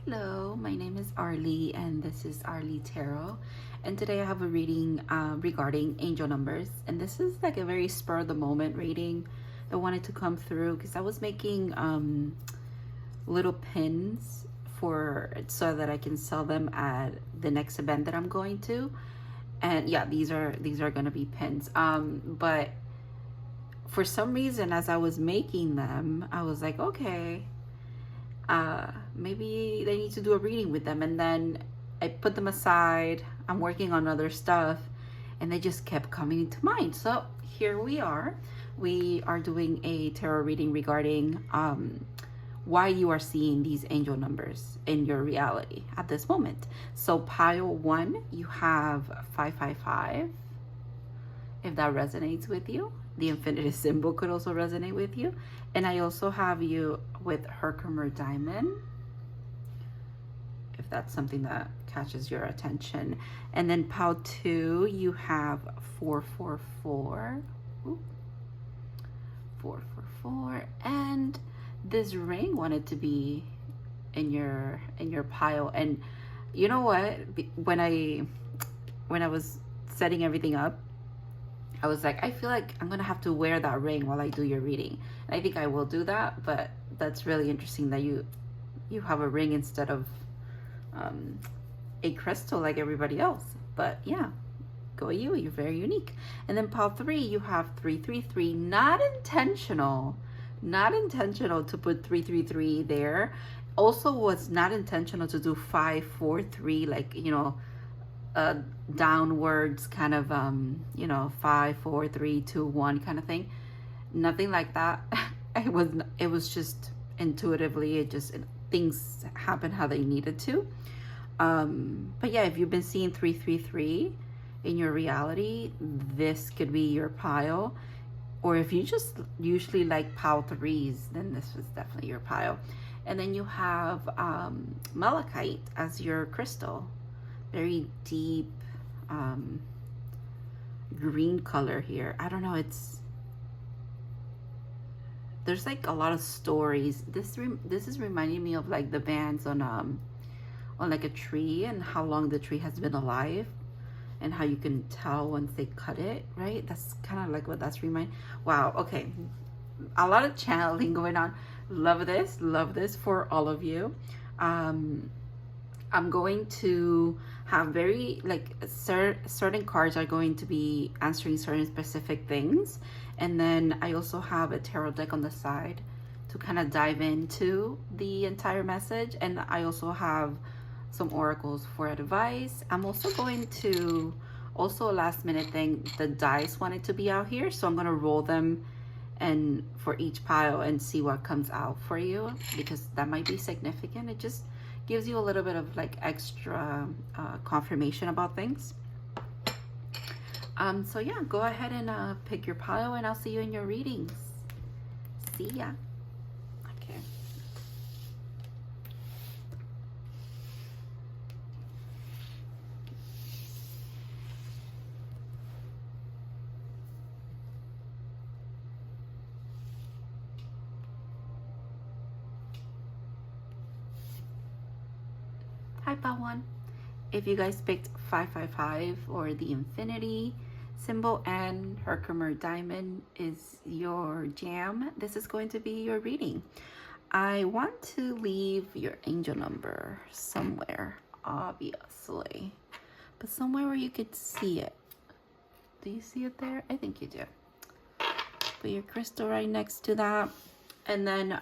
Hello, my name is Arlie and this is Arlie Tarot, and today I have a reading regarding angel numbers, and this is like a very spur of the moment reading that wanted to come through because I was making little pins so that I can sell them at the next event that I'm going to. And yeah, these are going to be pins, but for some reason as I was making them I was like, okay, maybe they need to do a reading with them, and then I put them aside. I'm working on other stuff and they just kept coming to mind. So here we are doing a tarot reading regarding why you are seeing these angel numbers in your reality at this moment. So pile 1, you have 555, if that resonates with you. The infinity symbol could also resonate with you. And I also have you with Herkimer Diamond, if that's something that catches your attention. And then pile 2, you have 444. Ooh. 444. And this ring wanted to be in your pile. And you know what? When I was setting everything up, I was like, I feel like I'm gonna have to wear that ring while I do your reading. And I think I will do that, but that's really interesting that you have a ring instead of a crystal like everybody else. But yeah, go you, you're very unique. And then pile 3, you have 333. Not intentional to put 333 there. Also was not intentional to do 543, like, you know, downwards kind of 5 4 3 2 1 kind of thing. Nothing like that. It was just intuitively, things happen how they needed to. But yeah, if you've been seeing 333 in your reality, this could be your pile. Or if you just usually like pile 3s, then this was definitely your pile. And then you have malachite as your crystal. Very deep green color here. I don't know, there's like a lot of stories. This is reminding me of like the bands on like a tree, and how long the tree has been alive and how you can tell once they cut it, right? That's kind of like what that's reminding. Wow, okay, a lot of channeling going on. Love this for all of you. I'm going to have very like certain cards are going to be answering certain specific things, and then I also have a tarot deck on the side to kind of dive into the entire message, and I also have some oracles for advice. I'm also going to, also a last minute thing, the dice wanted to be out here, so I'm going to roll them and for each pile and see what comes out for you, because that might be significant. It just gives you a little bit of like extra confirmation about things. So yeah, go ahead and pick your pile, and I'll see you in your readings. See ya. Okay. Hi, pile 1. If you guys picked 555 or the infinity symbol and Herkimer Diamond is your jam, this is going to be your reading. I want to leave your angel number somewhere, obviously, but somewhere where you could see it. Do you see it there? I think you do. Put your crystal right next to that. And then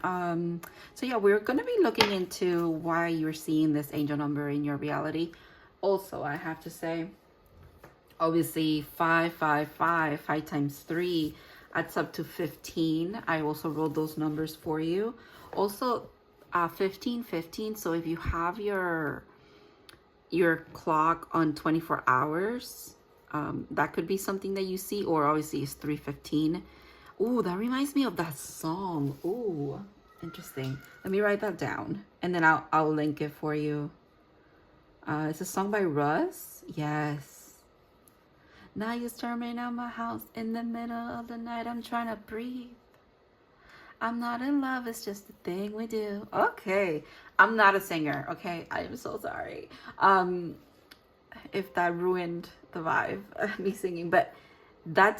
so yeah, we're going to be looking into why you're seeing this angel number in your reality. Also, I have to say, obviously 555, 5 times 3 adds up to 15. I also wrote those numbers for you. Also 1515, so if you have your clock on 24 hours, that could be something that you see. Or obviously it's 315. Ooh, that reminds me of that song. Ooh, interesting. Let me write that down, and then I'll link it for you. It's a song by Russ. Yes. Now you're storming out my house in the middle of the night. I'm trying to breathe. I'm not in love, it's just a thing we do. Okay, I'm not a singer, okay? I am so sorry. If that ruined the vibe, me singing, but that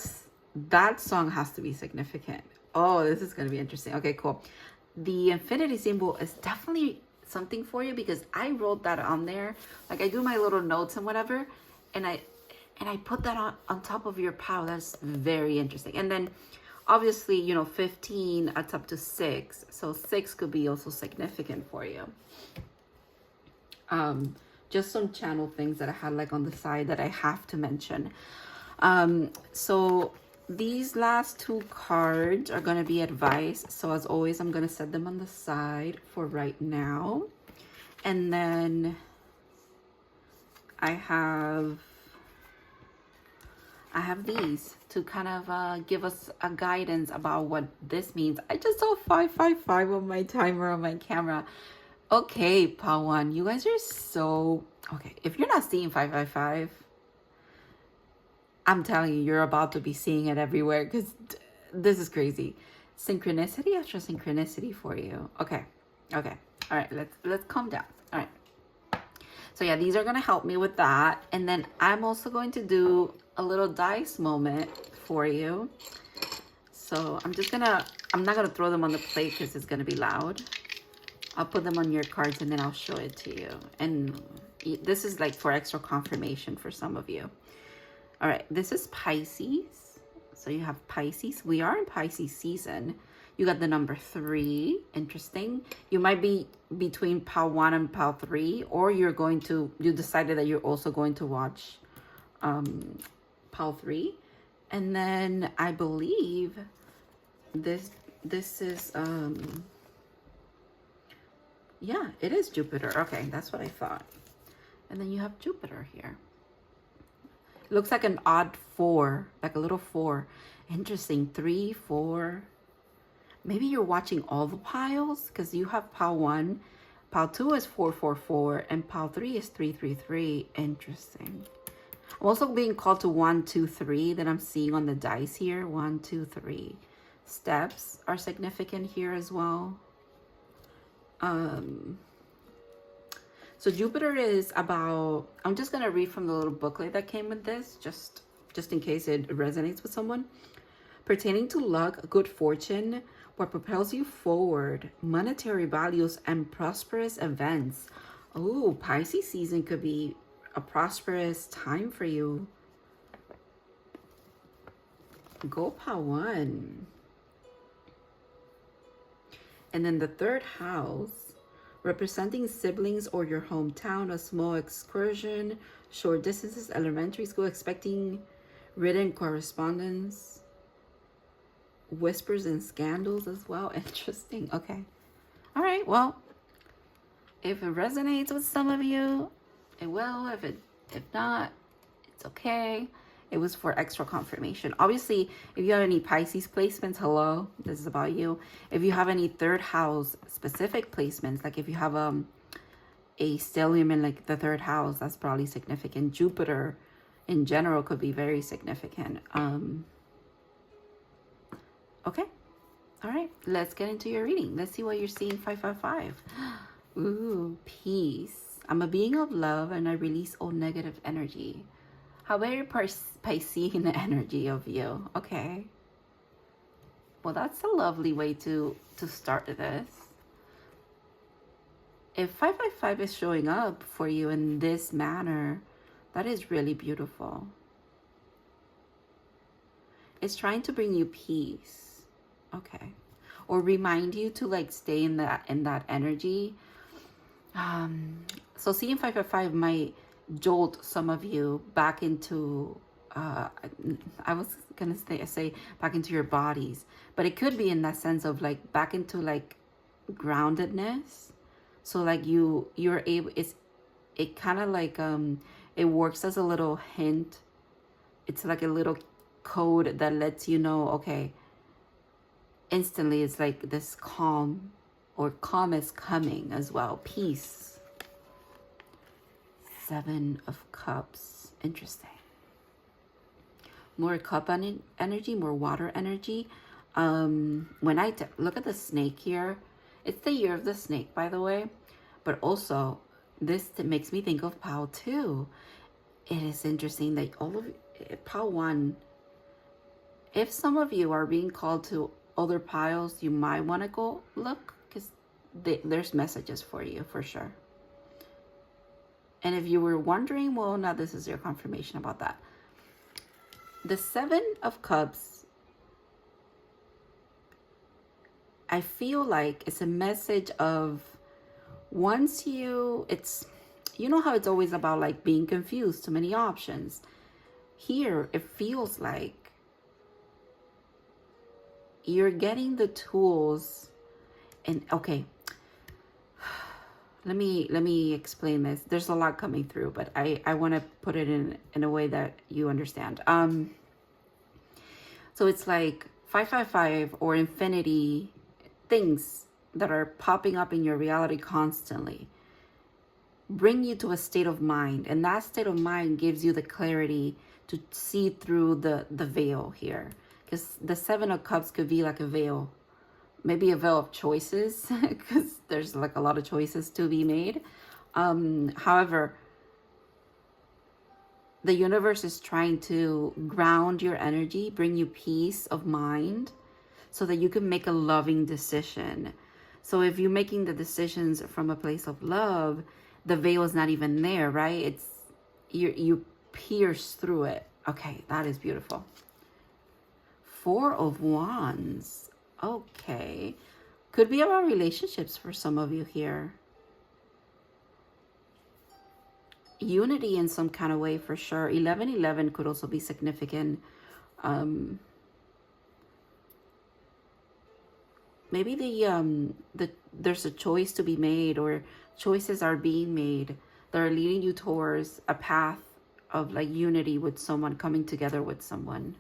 song has to be significant. Oh, this is gonna be interesting. Okay, cool. The infinity symbol is definitely something for you because I wrote that on there. Like I do my little notes and whatever, and I put that on top of your pile. That's very interesting. And then obviously, you know, 15 adds up to 6. So 6 could be also significant for you. Just some channel things that I had like on the side that I have to mention. So these last 2 cards are going to be advice. So as always, I'm going to set them on the side for right now. And then I have these to kind of give us a guidance about what this means. I just saw 555 on my timer on my camera. Okay, Pawan, you guys are so... Okay, if you're not seeing 555, I'm telling you, you're about to be seeing it everywhere because this is crazy. Synchronicity after synchronicity for you. Okay, okay. All right, let's calm down. All right. So yeah, these are going to help me with that. And then I'm also going to do a little dice moment for you. So I'm not going to throw them on the plate because it's going to be loud. I'll put them on your cards and then I'll show it to you. And this is like for extra confirmation for some of you. All right, this is Pisces. So you have Pisces. We are in Pisces season. You got the number 3. Interesting. You might be between pile 1 and pile 3, or you decided that you're also going to watch pile 3. And then I believe this is yeah, it is Jupiter. Okay, that's what I thought. And then you have Jupiter here. It looks like an odd 4, like a little 4. Interesting. 3, 4. Maybe you're watching all the piles because you have pile 1. Pile 2 is 444 and pile 3 is 333. Interesting. I'm also being called to 1, 2, 3 that I'm seeing on the dice here. 1, 2, 3. Steps are significant here as well. So Jupiter is about, I'm just going to read from the little booklet that came with this, just in case it resonates with someone. Pertaining to luck, good fortune, what propels you forward, monetary values, and prosperous events. Oh, Pisces season could be a prosperous time for you. Go Pawan. And then the 3rd house, representing siblings or your hometown, a small excursion, short distances, elementary school, expecting written correspondence, whispers and scandals as well. Interesting. Okay. All right. Well, if it resonates with some of you, it will. If not, it's okay. It was for extra confirmation. Obviously, if you have any Pisces placements, hello, this is about you. If you have any 3rd house specific placements, like if you have a stellium in like the 3rd house, that's probably significant. Jupiter in general could be very significant. Okay. All right. Let's get into your reading. Let's see what you're seeing. 555. Ooh, peace. I'm a being of love and I release all negative energy. How very Piscean energy of you. Okay. Well, that's a lovely way to start this. If 555 is showing up for you in this manner, that is really beautiful. It's trying to bring you peace. Okay. Or remind you to like stay in that energy. So seeing 555 might jolt some of you back into I was gonna say back into your bodies, but it could be in that sense of like back into like groundedness. So like you're able, it kind of like it works as a little hint. It's like a little code that lets you know, okay, instantly it's like this calm, or calm is coming as well. Peace. 7 of Cups. Interesting. More cup energy, more water energy. When I look at the snake here, it's the year of the snake, by the way. But also, this makes me think of pile 2. It is interesting that all of pile 1, if some of you are being called to other piles, you might want to go look, because there's messages for you for sure. And if you were wondering, well, now this is your confirmation about that. The 7 of Cups, I feel like it's a message of once you know how it's always about like being confused, too many options. Here, it feels like you're getting the tools. And okay, let me explain this. There's a lot coming through, but I want to put it in a way that you understand. So it's like 555 or infinity things that are popping up in your reality constantly bring you to a state of mind, and that state of mind gives you the clarity to see through the veil here, because the 7 of Cups could be like a veil, maybe a veil of choices, because there's like a lot of choices to be made. However, the universe is trying to ground your energy, bring you peace of mind so that you can make a loving decision. So if you're making the decisions from a place of love, the veil is not even there, right? It's you pierce through it. Okay, that is beautiful. 4 of Wands. Okay. Could be about relationships for some of you here. Unity in some kind of way for sure. 1111 could also be significant. Maybe there's a choice to be made, or choices are being made that are leading you towards a path of like unity with someone, coming together with someone.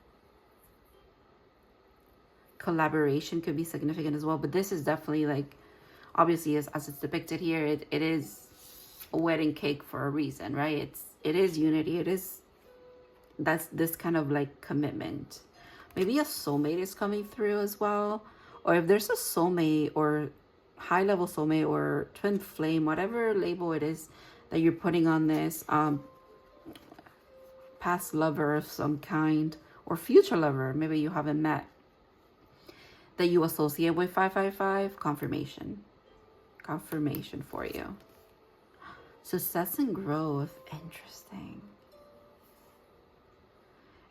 Collaboration could be significant as well, but this is definitely like, obviously as it's depicted here, it is a wedding cake for a reason, right? It is unity. That's this kind of like commitment. Maybe a soulmate is coming through as well, or if there's a soulmate or high level soulmate or twin flame, whatever label it is that you're putting on this, past lover of some kind or future lover, maybe you haven't met, that you associate with 555, confirmation for you. Success and growth. Interesting.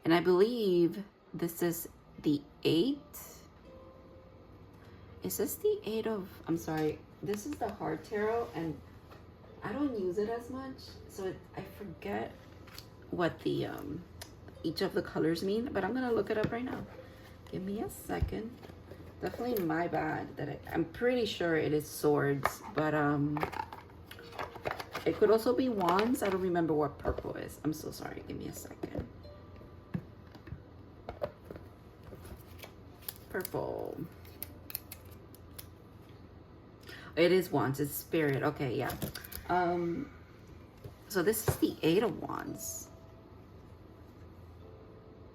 And I believe this is the 8. Is this the 8 of, I'm sorry, this is the Heart Tarot, and I don't use it as much, so I forget what the each of the colors mean, but I'm gonna look it up right now. Give me a second. Definitely my bad that I'm pretty sure it is Swords, but it could also be Wands. I don't remember what purple is. I'm so sorry. Give me a second. Purple. It is Wands. It's Spirit. Okay, yeah. So this is the 8 of Wands.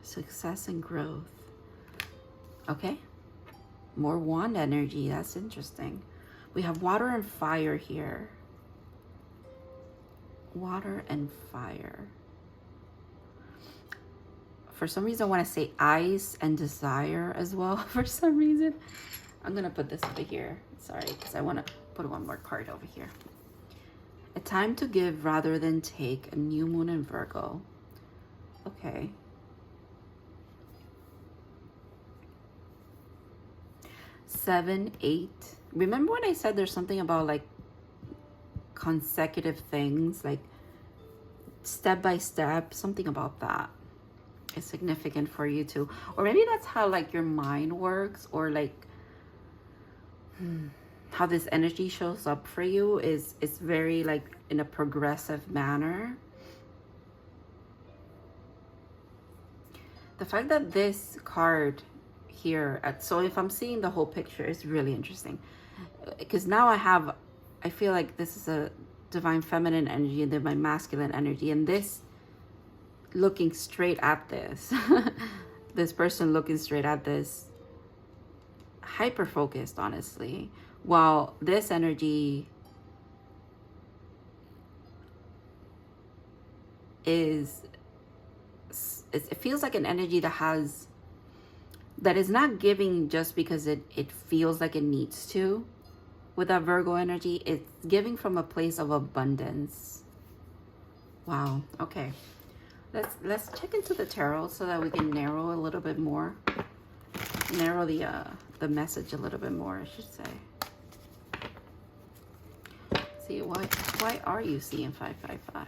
Success and growth. Okay. More wand energy. That's interesting. We have water and fire here. Water and fire. For some reason, I want to say ice and desire as well. For some reason. I'm going to put this over here. Sorry, because I want to put one more card over here. A time to give rather than take. A new moon in Virgo. Okay. Seven, 8. Remember when I said there's something about like consecutive things, like step by step, something about that is significant for you too. Or maybe that's how like your mind works, or like how this energy shows up for you is very like in a progressive manner. The fact that this card here so if I'm seeing the whole picture, it's really interesting, because now I feel like this is a divine feminine energy and divine masculine energy, and this looking straight at this this person looking straight at this, hyper focused honestly, while this energy is, it feels like an energy that is not giving just because it feels like it needs to. With that Virgo energy, it's giving from a place of abundance. Wow. Okay. Let's check into the tarot so that we can narrow a little bit more. Narrow the message a little bit more, I should say. See, why are you seeing 555?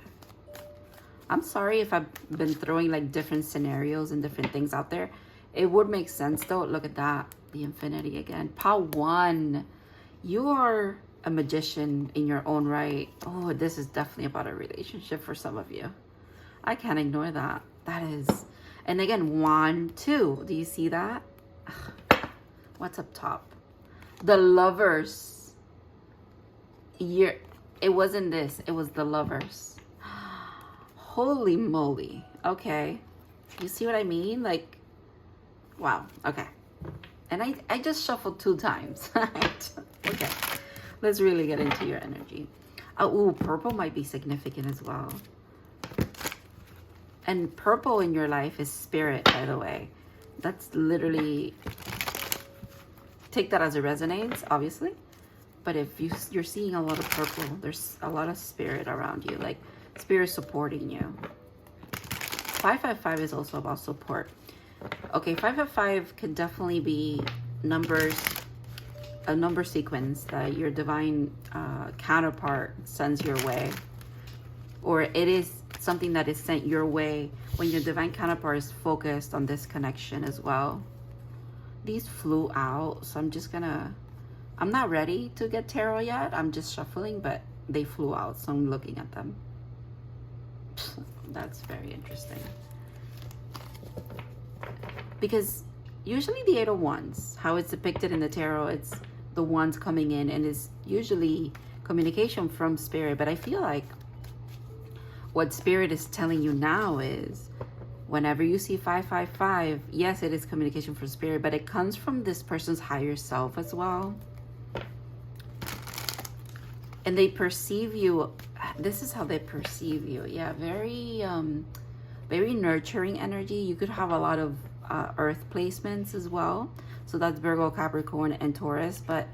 I'm sorry if I've been throwing like different scenarios and different things out there. It would make sense though. Look at that. The infinity again. Power 1. You are a magician in your own right. Oh, this is definitely about a relationship for some of you. I can't ignore that. That is. And again, 1, 2. Do you see that? What's up top? The Lovers. It wasn't this. It was the Lovers. Holy moly. Okay. You see what I mean? Like, wow. Okay. And I just shuffled 2 times. Okay. Let's really get into your energy. Oh, purple might be significant as well. And purple in your life is spirit, by the way. That's literally, take that as it resonates, obviously. But if you're seeing a lot of purple, there's a lot of spirit around you, like spirit supporting you. 555 is also about support. Okay, 555 could definitely be numbers, a number sequence that your divine counterpart sends your way. Or it is something that is sent your way when your divine counterpart is focused on this connection as well. These flew out, so I'm not ready to get tarot yet. I'm just shuffling, but they flew out, so I'm looking at them. That's very interesting. Because usually the 8 of Wands, how it's depicted in the tarot, it's the wands coming in, and is usually communication from spirit. But I feel like what spirit is telling you now is, whenever you see 555, yes, it is communication from spirit, but it comes from this person's higher self as well. And they perceive you, this is how they perceive you. Yeah, very nurturing energy. You could have a lot of earth placements as well. So that's Virgo, Capricorn, and Taurus. But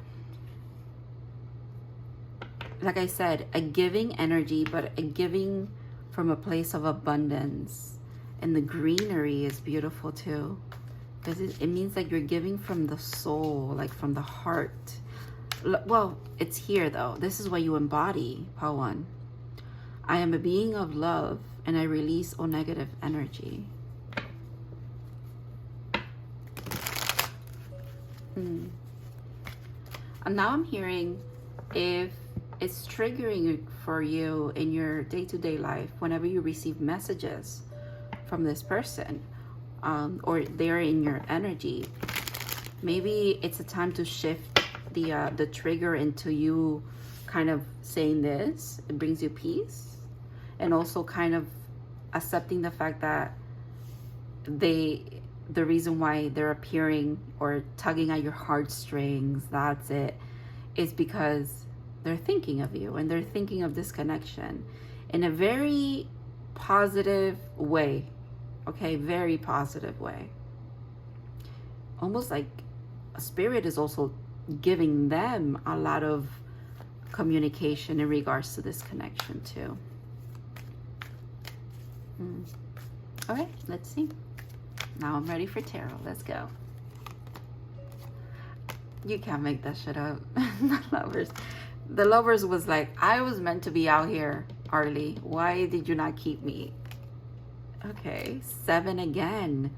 like I said, a giving energy, but a giving from a place of abundance. And the greenery is beautiful too, because it means like you're giving from the soul, like from the heart. Well, it's here though. This is what you embody, Power 1. I am a being of love, and I release all negative energy. And now I'm hearing, if it's triggering for you in your day-to-day life, whenever you receive messages from this person, or they're in your energy, maybe it's a time to shift the trigger into you kind of saying this. It brings you peace, and also kind of accepting the fact that the reason why they're appearing or tugging at your heartstrings, that's it, is because they're thinking of you, and they're thinking of this connection in a very positive way. Okay, very positive way. Almost like a spirit is also giving them a lot of communication in regards to this connection too. All right, let's see. Now I'm ready for tarot. Let's go. You can't make that shit up. The Lovers was like, I was meant to be out here, Arlie. Why did you not keep me? Okay, 7 again.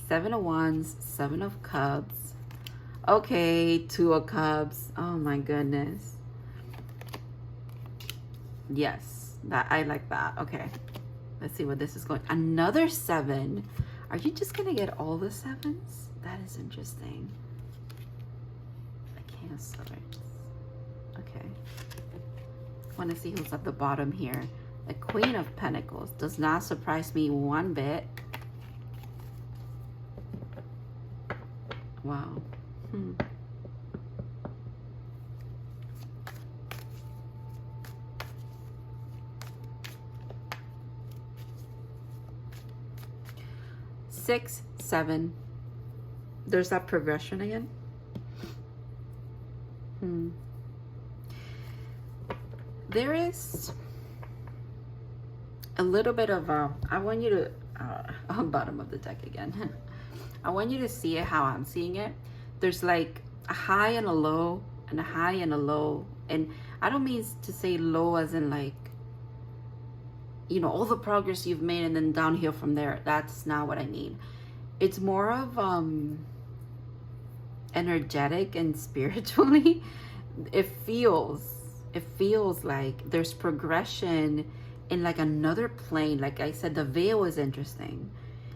7 of Wands, 7 of Cups. Okay, 2 of Cups. Oh my goodness. Yes, that I like that. Okay, let's see what this is going. Another 7. Are you just gonna get all the 7s? That is interesting. The King of Swords. Okay. I want to see who's at the bottom here. The Queen of Pentacles does not surprise me one bit. Wow. 6, 7. There's that progression again. There is a little bit of I want you to bottom of the deck again. I want you to see it how I'm seeing it. There's like a high and a low, and a high and a low, and I don't mean to say low as in like, you know, all the progress you've made and then downhill from there. That's not what I mean. It's more of energetic and spiritually. It feels like there's progression in like another plane. Like I said, the veil is interesting.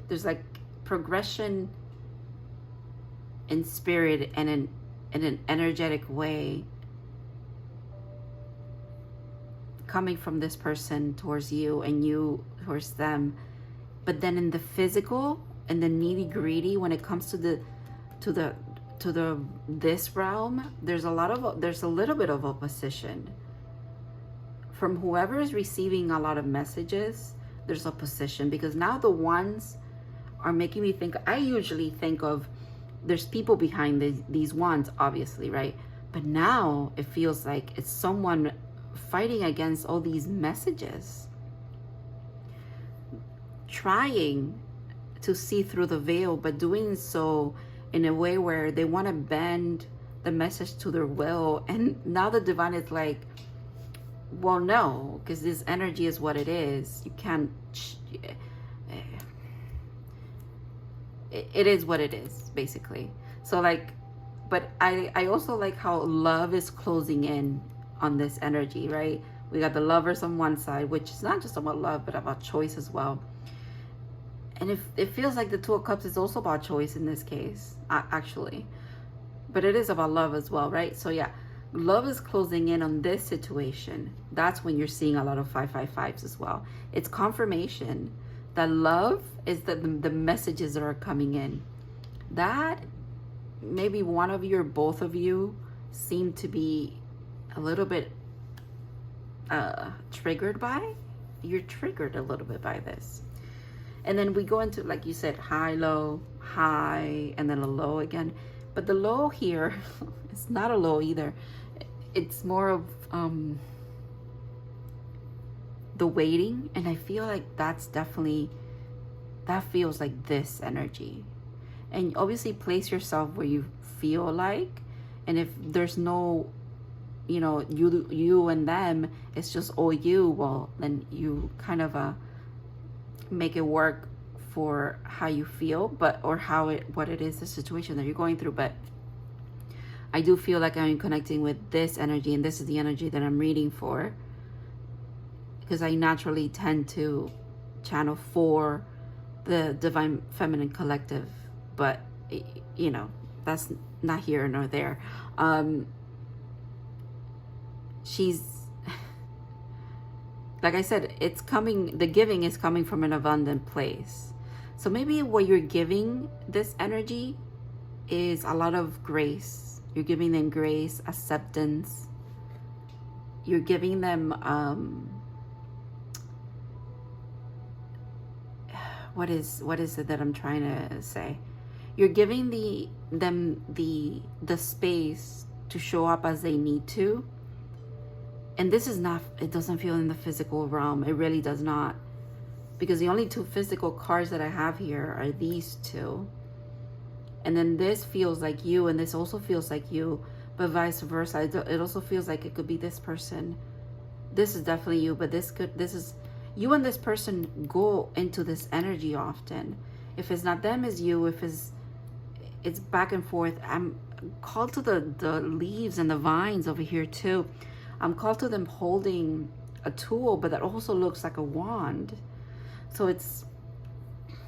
There's like progression in spirit and in an energetic way coming from this person towards you and you towards them. But then in the physical and the nitty-gritty, when it comes to this realm, there's a little bit of opposition from whoever is receiving a lot of messages. There's opposition because now the ones are making me think. I usually think of there's people behind these ones, obviously, right? But now it feels like it's someone fighting against all these messages, trying to see through the veil, but doing so in a way where they want to bend the message to their will. And now the divine is like, well, no, because this energy is what it is. You can't, it is what it is, basically. So like, but I also like how love is closing in on this energy, right? We got the Lovers on one side, which is not just about love, but about choice as well. And it feels like the Two of Cups is also about choice in this case, actually. But it is about love as well, right? So yeah, love is closing in on this situation. That's when you're seeing a lot of 555s as well. It's confirmation that love is the messages that are coming in. That maybe one of you or both of you seem to be a little bit triggered by. You're triggered a little bit by this. And then we go into, like you said, high, low, high, and then a low again. But the low here, it's not a low either. It's more of the waiting. And I feel like that's definitely, that feels like this energy. And obviously place yourself where you feel like. And if there's no, you know, you and them, it's just all you, well, then you kind of make it work for how you feel, but or what it is, the situation that you're going through. But I do feel like I'm connecting with this energy, and this is the energy that I'm reading for, because I naturally tend to channel for the Divine Feminine Collective, but you know, that's not here nor there. She's, like I said, it's coming, the giving is coming from an abundant place. So maybe what you're giving this energy is a lot of grace. You're giving them grace, acceptance. You're giving them, what is it that I'm trying to say? You're giving them the space to show up as they need to. And this is not, it doesn't feel in the physical realm. It really does not. Because the only two physical cards that I have here are these two. And then this feels like you, and this also feels like you, but vice versa. It also feels like it could be this person. This is definitely you, but this is, you and this person go into this energy often. If it's not them, it's you. If it's back and forth. I'm called to the leaves and the vines over here too. I'm called to them holding a tool, but that also looks like a wand. So it's,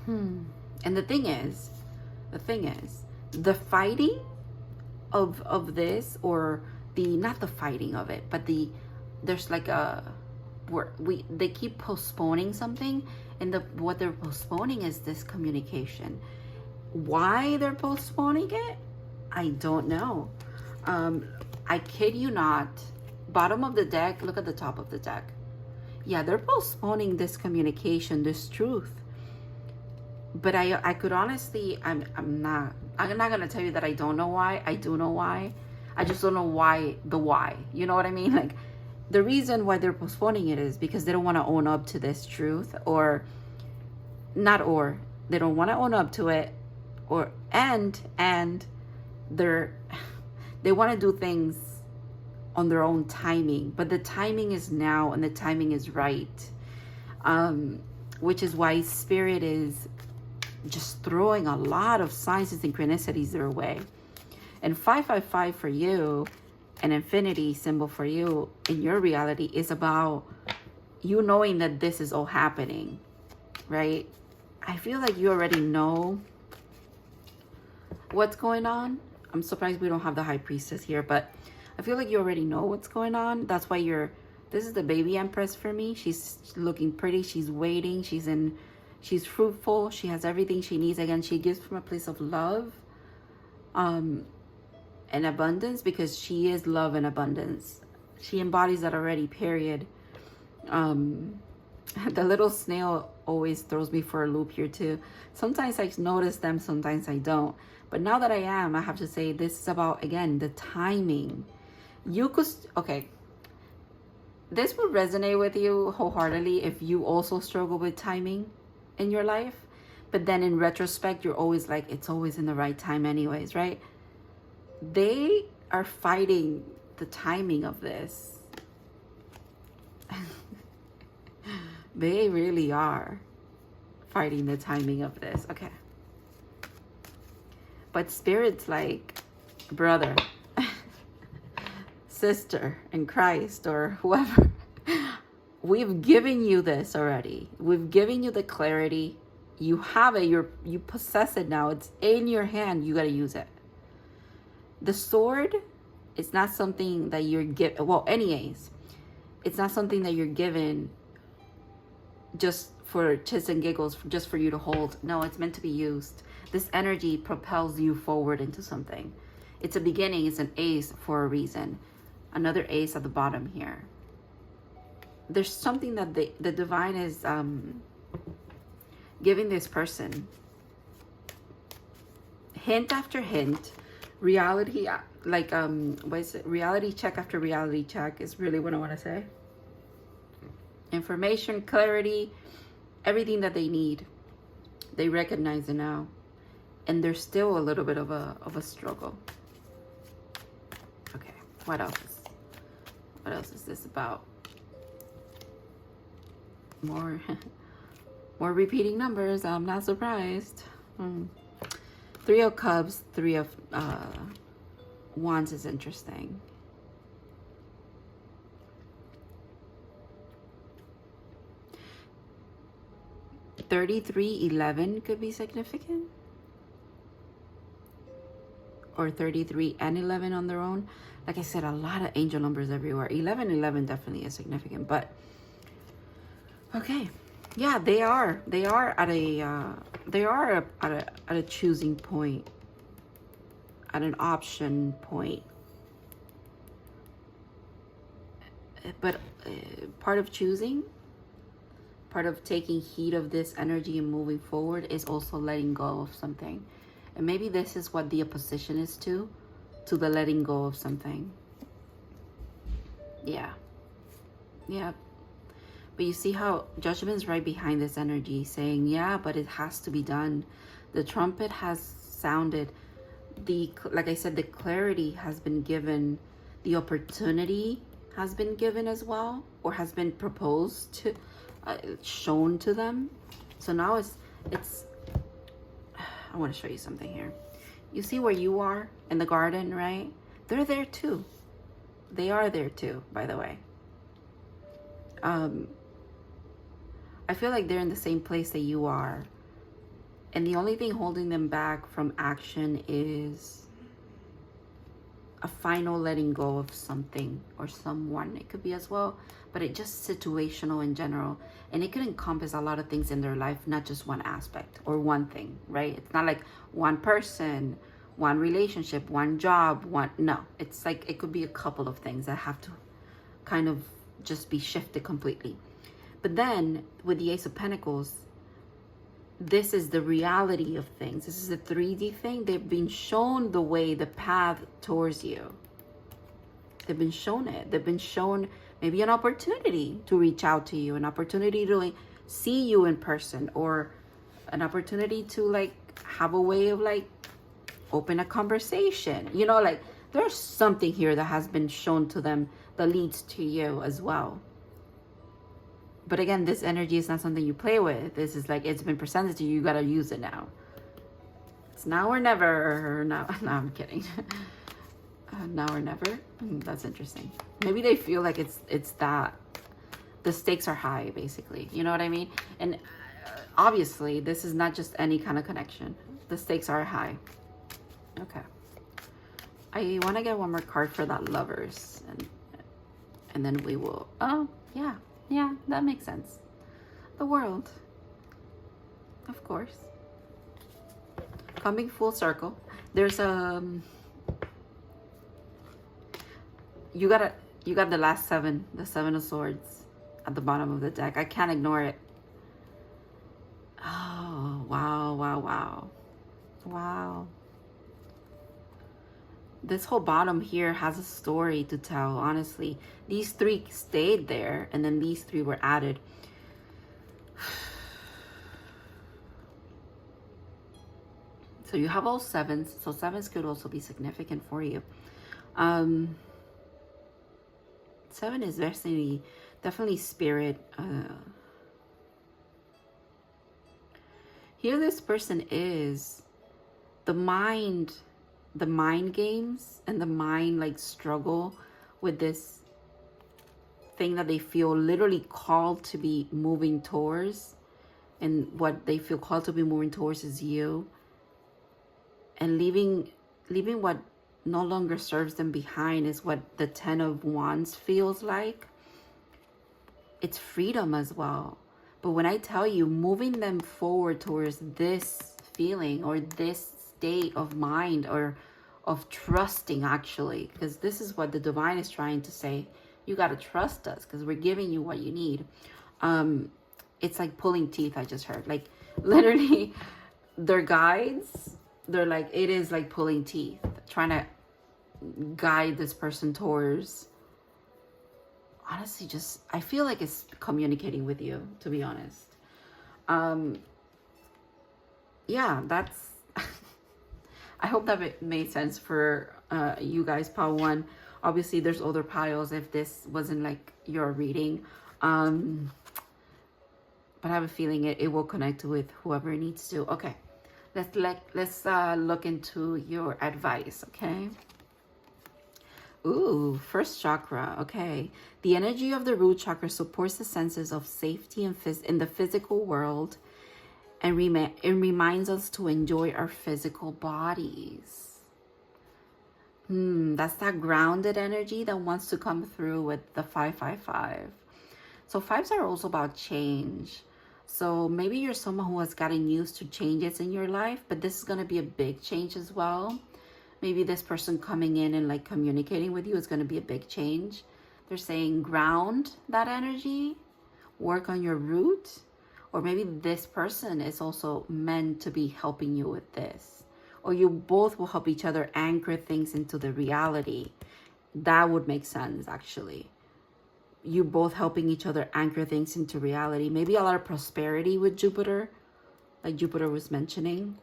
and the thing is, the fighting of this, or not the fighting of it, but there's like they keep postponing something, and what they're postponing is this communication. Why they're postponing it, I don't know. I kid you not. Bottom of the deck, look at the top of the deck. Yeah, they're postponing this communication, this truth. But I could honestly, I'm not gonna tell you that I don't know why. I do know why. I just don't know why, the why. You know what I mean? Like, the reason why they're postponing it is because they don't want to own up to this truth, or not, or they don't want to own up to it, or and they're they want to do things on their own timing, but the timing is now and the timing is right. Which is why Spirit is just throwing a lot of signs and synchronicities their way. And 555 for you, an infinity symbol for you in your reality, is about you knowing that this is all happening, right? I feel like you already know what's going on. I'm surprised we don't have the High Priestess here, but I feel like you already know what's going on. That's why this is the baby Empress for me. She's looking pretty. She's waiting. She's fruitful. She has everything she needs. Again, she gives from a place of love and abundance, because she is love and abundance. She embodies that already, period. The little snail always throws me for a loop here too. Sometimes I notice them, sometimes I don't. But now that I have to say, this is about, again, the timing. You could, okay, this would resonate with you wholeheartedly if you also struggle with timing in your life. But then in retrospect, you're always like, it's always in the right time anyways, right? They are fighting the timing of this. They really are fighting the timing of this. Okay. But Spirit's like, brother, sister in Christ, or whoever, we've given you this already. We've given you the clarity. You have it. You possess it now. It's in your hand. You got to use it. The sword is not something that you're given. Well, anyways, it's not something that you're given just for chits and giggles, just for you to hold. No, it's meant to be used. This energy propels you forward into something. It's a beginning. It's an ace for a reason. Another ace at the bottom here. There's something that the divine is giving this person. Hint after hint. Reality, like, what is it? Reality check after reality check is really what I want to say. Information, clarity, everything that they need. They recognize it now. And there's still a little bit of a struggle. Okay, what else? What else is this about? More repeating numbers. I'm not surprised. 3 of Cups, 3 of Wands is interesting. $33-11 could be significant. Or 33 and 11 on their own. Like I said, a lot of angel numbers everywhere. 11 definitely is significant. But okay, yeah, they are at a choosing point, at an option point. But part of choosing, part of taking heed of this energy and moving forward is also letting go of something. And maybe this is what the opposition is to the letting go of something. Yeah. But you see how Judgment's right behind this energy, saying, yeah, but it has to be done. The trumpet has sounded. Like I said, the clarity has been given. The opportunity has been given as well, or has been proposed to, shown to them. So now it's I want to show you something here. You see where you are in the garden, right? They're there too. They are there too, by the way. I feel like they're in the same place that you are. And the only thing holding them back from action is a final letting go of something or someone. It could be as well, but it's just situational in general. And it could encompass a lot of things in their life, not just one aspect or one thing, right? It's not like one person, one relationship, one job, no. It's like it could be a couple of things that have to kind of just be shifted completely. But then with the Ace of Pentacles, this is the reality of things. This is a 3D thing. They've been shown the way, the path towards you. They've been shown it. They've been shown maybe an opportunity to reach out to you, an opportunity to like see you in person, or an opportunity to like have a way of like open a conversation. You know, like there's something here that has been shown to them that leads to you as well. But again, this energy is not something you play with. This is like, it's been presented to you. You got to use it now. It's now or never. No, I'm kidding. Now or never. That's interesting. Maybe they feel like it's that the stakes are high, basically. You know what I mean? And obviously, this is not just any kind of connection. The stakes are high. Okay. I want to get one more card for that Lovers. And then we will... Oh, yeah. Yeah, that makes sense. The World. Of course. Coming full circle. There's you got the last 7, the 7 of Swords at the bottom of the deck. I can't ignore it. Oh, wow, wow, wow. Wow. This whole bottom here has a story to tell, honestly. These 3 stayed there, and then these 3 were added. So you have all 7s. So 7s could also be significant for you. 7 is definitely spirit. Here this person is the mind games and the mind like struggle with this thing that they feel literally called to be moving towards, and what they feel called to be moving towards is you, and leaving what no longer serves them behind is what the 10 of Wands feels like. It's freedom as well. But when I tell you, moving them forward towards this feeling or this state of mind, or of trusting, actually, because this is what the divine is trying to say. You got to trust us because we're giving you what you need. It's like pulling teeth. I just heard, like, literally their guides, they're like, it is like pulling teeth, trying to guide this person towards, honestly, just, I feel like it's communicating with you, to be honest. Yeah, that's I hope that it made sense for you guys, pile 1. Obviously, there's other piles if this wasn't like your reading. But I have a feeling it will connect with whoever it needs to. Okay, let's look into your advice, okay? Ooh, first chakra. Okay, the energy of the root chakra supports the senses of safety and in the physical world, and it reminds us to enjoy our physical bodies. That's that grounded energy that wants to come through with the 555. So 5s are also about change. So maybe you're someone who has gotten used to changes in your life, but this is going to be a big change as well. Maybe this person coming in and like communicating with you is going to be a big change. They're saying ground that energy, work on your root, or maybe this person is also meant to be helping you with this, or you both will help each other anchor things into the reality. That would make sense, actually. You both helping each other anchor things into reality. Maybe a lot of prosperity with Jupiter, like Jupiter was mentioning.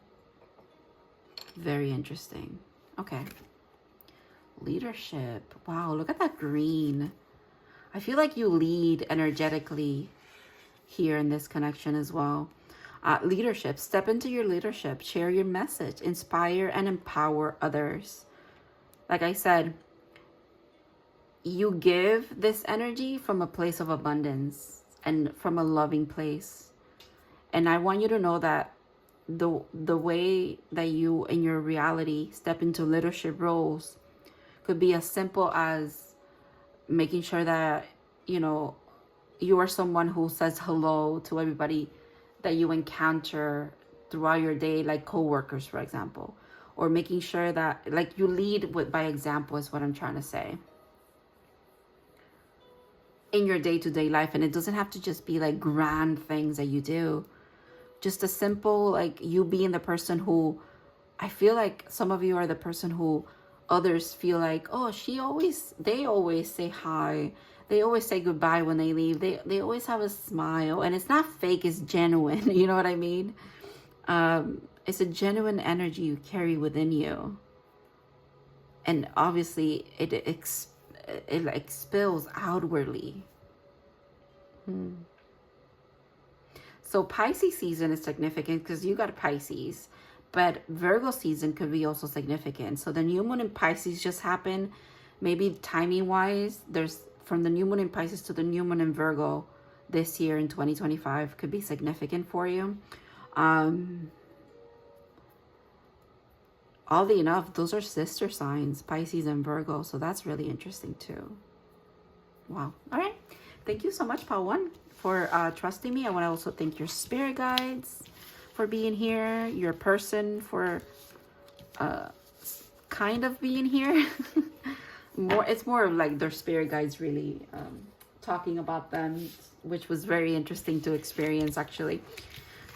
Very interesting. Okay. Leadership. Wow, look at that green. I feel like you lead energetically here in this connection as well. Leadership. Step into your leadership. Share your message. Inspire and empower others. Like I said, you give this energy from a place of abundance and from a loving place. And I want you to know that the way that you in your reality step into leadership roles could be as simple as making sure that, you know, you are someone who says hello to everybody that you encounter throughout your day, like coworkers, for example, or making sure that like you lead by example is what I'm trying to say in your day-to-day life. And it doesn't have to just be like grand things that you do. just a simple, like you being the person who, I feel like some of you are the person who others feel like, oh, they always say hi. They always say goodbye when they leave. They always have a smile, and it's not fake, it's genuine. You know what I mean? It's a genuine energy you carry within you. And obviously it expels outwardly. So Pisces season is significant because you got Pisces, but Virgo season could be also significant. So the new moon in Pisces just happened. Maybe timing wise, there's from the new moon in Pisces to the new moon in Virgo this year in 2025 could be significant for you. Oddly enough, those are sister signs, Pisces and Virgo. So that's really interesting too. Wow. All right. Thank you so much, Pal One, for trusting me. I want to also thank your spirit guides for being here, your person for kind of being here. It's more of like their spirit guides really talking about them, which was very interesting to experience actually.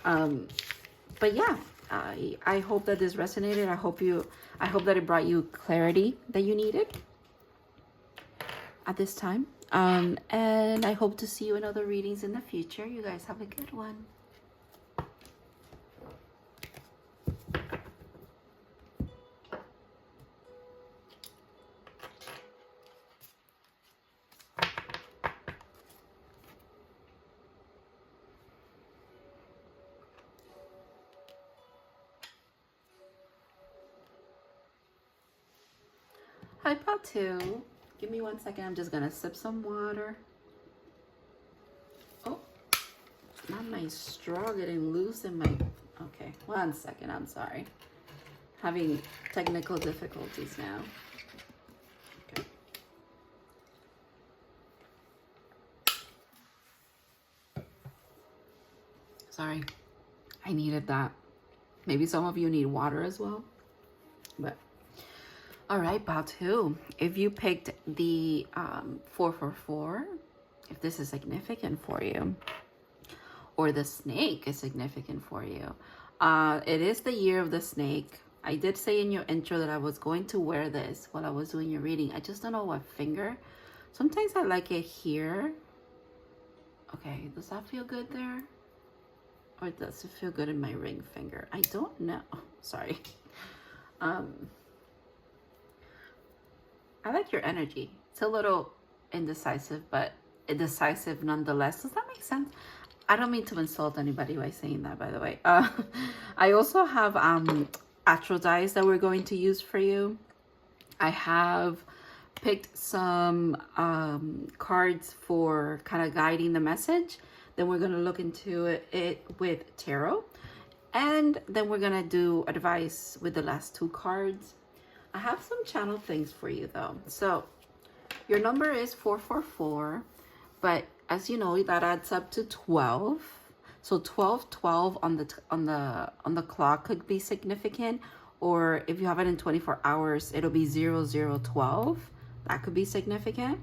But yeah, I hope that this resonated. I hope that it brought you clarity that you needed at this time. And I hope to see you in other readings in the future. You guys have a good one. Hi, part 2. Give me 1 second. I'm just gonna sip some water. Oh, not my straw getting loose in my... Okay, 1 second. I'm sorry. Having technical difficulties now. Okay. Sorry. I needed that. Maybe some of you need water as well. But... all right, part 2. If you picked the 444, if this is significant for you, or the snake is significant for you, it is the year of the snake. I did say in your intro that I was going to wear this while I was doing your reading. I just don't know what finger. Sometimes I like it here. Okay, does that feel good there? Or does it feel good in my ring finger? I don't know. Sorry. I like your energy. It's a little indecisive, but decisive nonetheless. Does that make sense? I don't mean to insult anybody by saying that, by the way. I also have astral dice that we're going to use for you. I have picked some cards for kind of guiding the message. Then we're going to look into it with tarot. And then we're going to do advice with the last 2 cards. I have some channel things for you though. So your number is 444, but as you know, that adds up to 12. So 12 on the clock could be significant, or if you have it in 24 hours, it'll be 0012. That could be significant.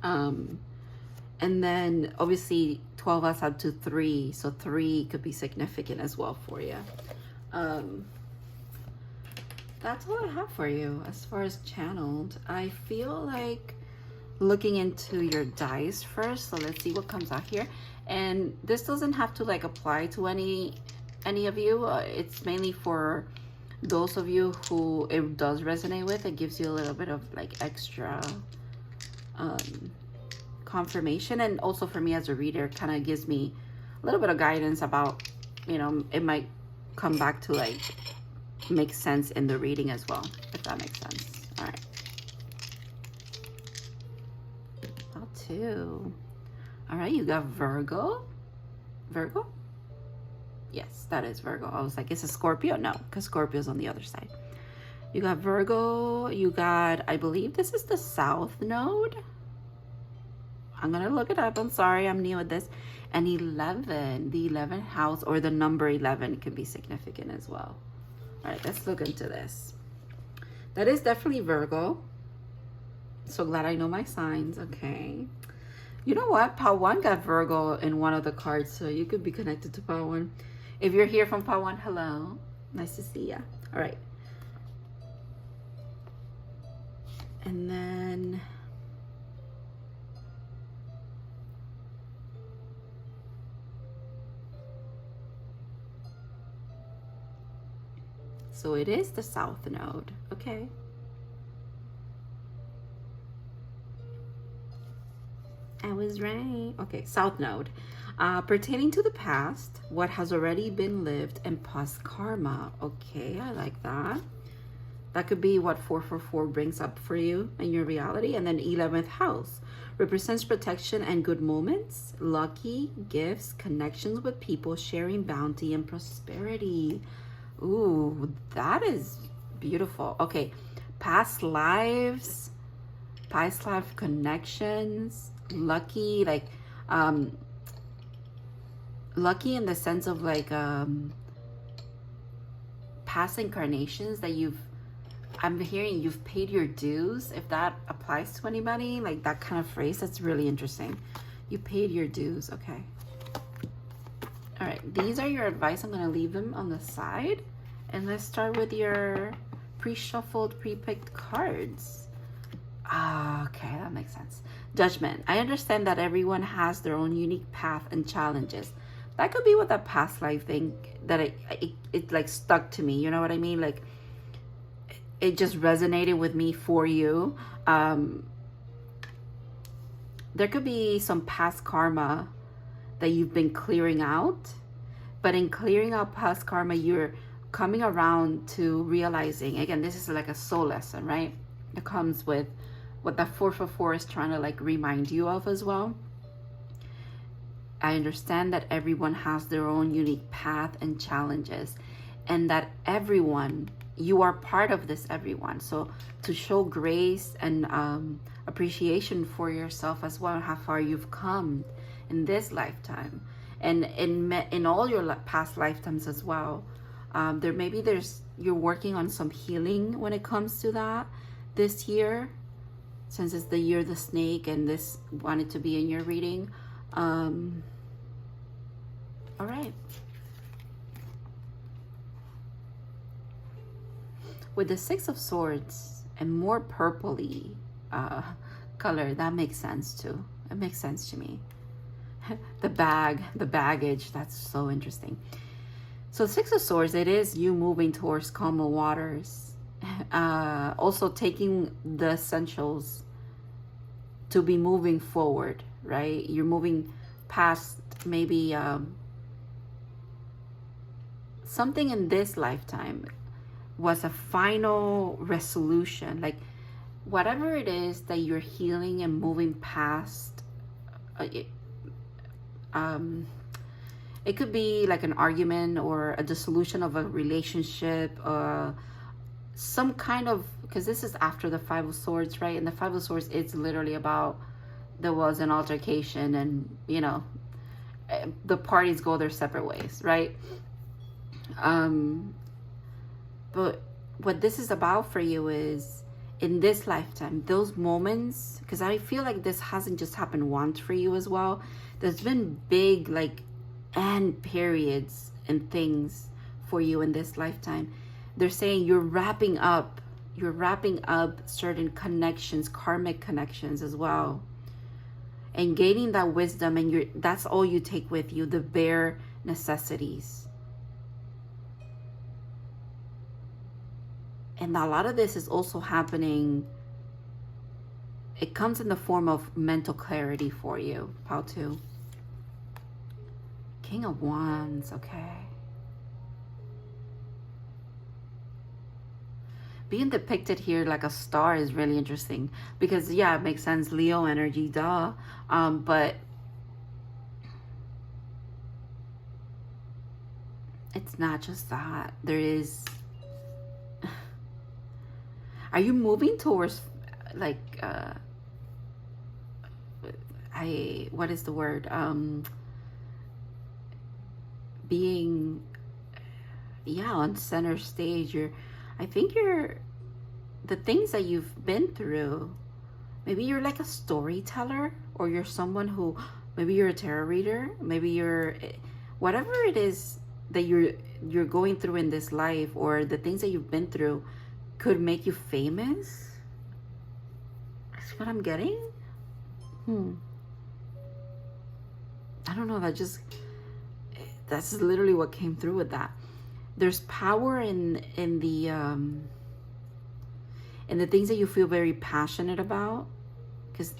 And then obviously 12 adds up to 3, so 3 could be significant as well for you. That's all I have for you as far as channeled. I feel like looking into your dice first. So let's see what comes out here. And this doesn't have to like apply to any of you. It's mainly for those of you who it does resonate with. It gives you a little bit of like extra confirmation. And also for me as a reader, kind of gives me a little bit of guidance about, you know, it might come back to like make sense in the reading as well, if that makes sense. All right. Part 2. All right, you got Virgo. Virgo? Yes, that is Virgo. I was like, is it Scorpio? No, because Scorpio's on the other side. You got Virgo. You got, I believe this is the South Node. I'm going to look it up. I'm sorry, I'm new at this. And 11, the 11th house, or the number 11 can be significant as well. All right, let's look into this. That is definitely Virgo. So glad I know my signs. Okay. You know what? Pawan got Virgo in one of the cards, so you could be connected to Pawan. If you're here from Pawan, hello. Nice to see ya. All right. And then so it is the South Node. Okay. I was right. Okay, South Node. Pertaining to the past, what has already been lived, and past karma. Okay, I like that. That could be what 444 brings up for you in your reality. And then 11th house represents protection and good moments, lucky, gifts, connections with people, sharing bounty and prosperity. Ooh, that is beautiful. Okay, past lives, past life connections, lucky, like lucky in the sense of like past incarnations that I'm hearing you've paid your dues. If that applies to anybody, like that kind of phrase, that's really interesting. You paid your dues. Okay. All right, these are your advice. I'm going to leave them on the side. And let's start with your pre-shuffled, pre-picked cards. Okay, that makes sense. Judgment. I understand that everyone has their own unique path and challenges. That could be what that past life thing that it like stuck to me. You know what I mean? Like it just resonated with me for you. There could be some past karma that you've been clearing out, but in clearing out past karma, you're coming around to realizing, again, this is like a soul lesson, right? It comes with what that 444 is trying to like remind you of as well. I understand that everyone has their own unique path and challenges, and that everyone, you are part of this everyone. So to show grace and appreciation for yourself as well, how far you've come in this lifetime and in all your past lifetimes as well. You're working on some healing when it comes to that this year, since it's the year of the snake and this wanted to be in your reading. All right. With the 6 of Swords and more purpley color, that makes sense too. It makes sense to me. The baggage, that's so interesting. So 6 of Swords, it is you moving towards calmer waters. Also taking the essentials to be moving forward, right? You're moving past maybe something in this lifetime was a final resolution, like whatever it is that you're healing and moving past. It could be like an argument or a dissolution of a relationship, some kind of, because this is after the 5 of Swords, right? And the 5 of Swords, it's literally about there was an altercation and, you know, the parties go their separate ways, right? But what this is about for you is in this lifetime, those moments, because I feel like this hasn't just happened once for you as well. There's been big like end periods and things for you in this lifetime. They're saying you're wrapping up certain connections, karmic connections as well, and gaining that wisdom, and that's all you take with you, the bare necessities. And a lot of this is also happening, it comes in the form of mental clarity for you. How to? King of Wands, okay. Being depicted here like a star is really interesting because, yeah, it makes sense. Leo energy, duh. But it's not just that. There is... Are you moving towards like what is the word? Being, yeah, on center stage. I think the things that you've been through, maybe you're like a storyteller or you're someone who, maybe you're a tarot reader, maybe you're, whatever it is that you're going through in this life, or the things that you've been through could make you famous. That's what I'm getting. I don't know, that's literally what came through with that. There's power in the things that you feel very passionate about. Because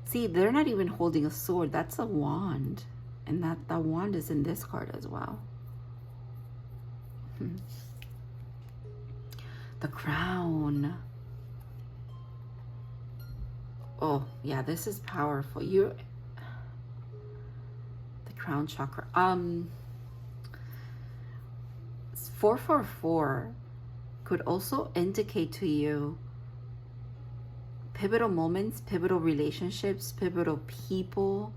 see, they're not even holding a sword, that's a wand, and that wand is in this card as well. The crown. Oh yeah, this is powerful. The crown chakra. 444 could also indicate to you pivotal moments, pivotal relationships, pivotal people,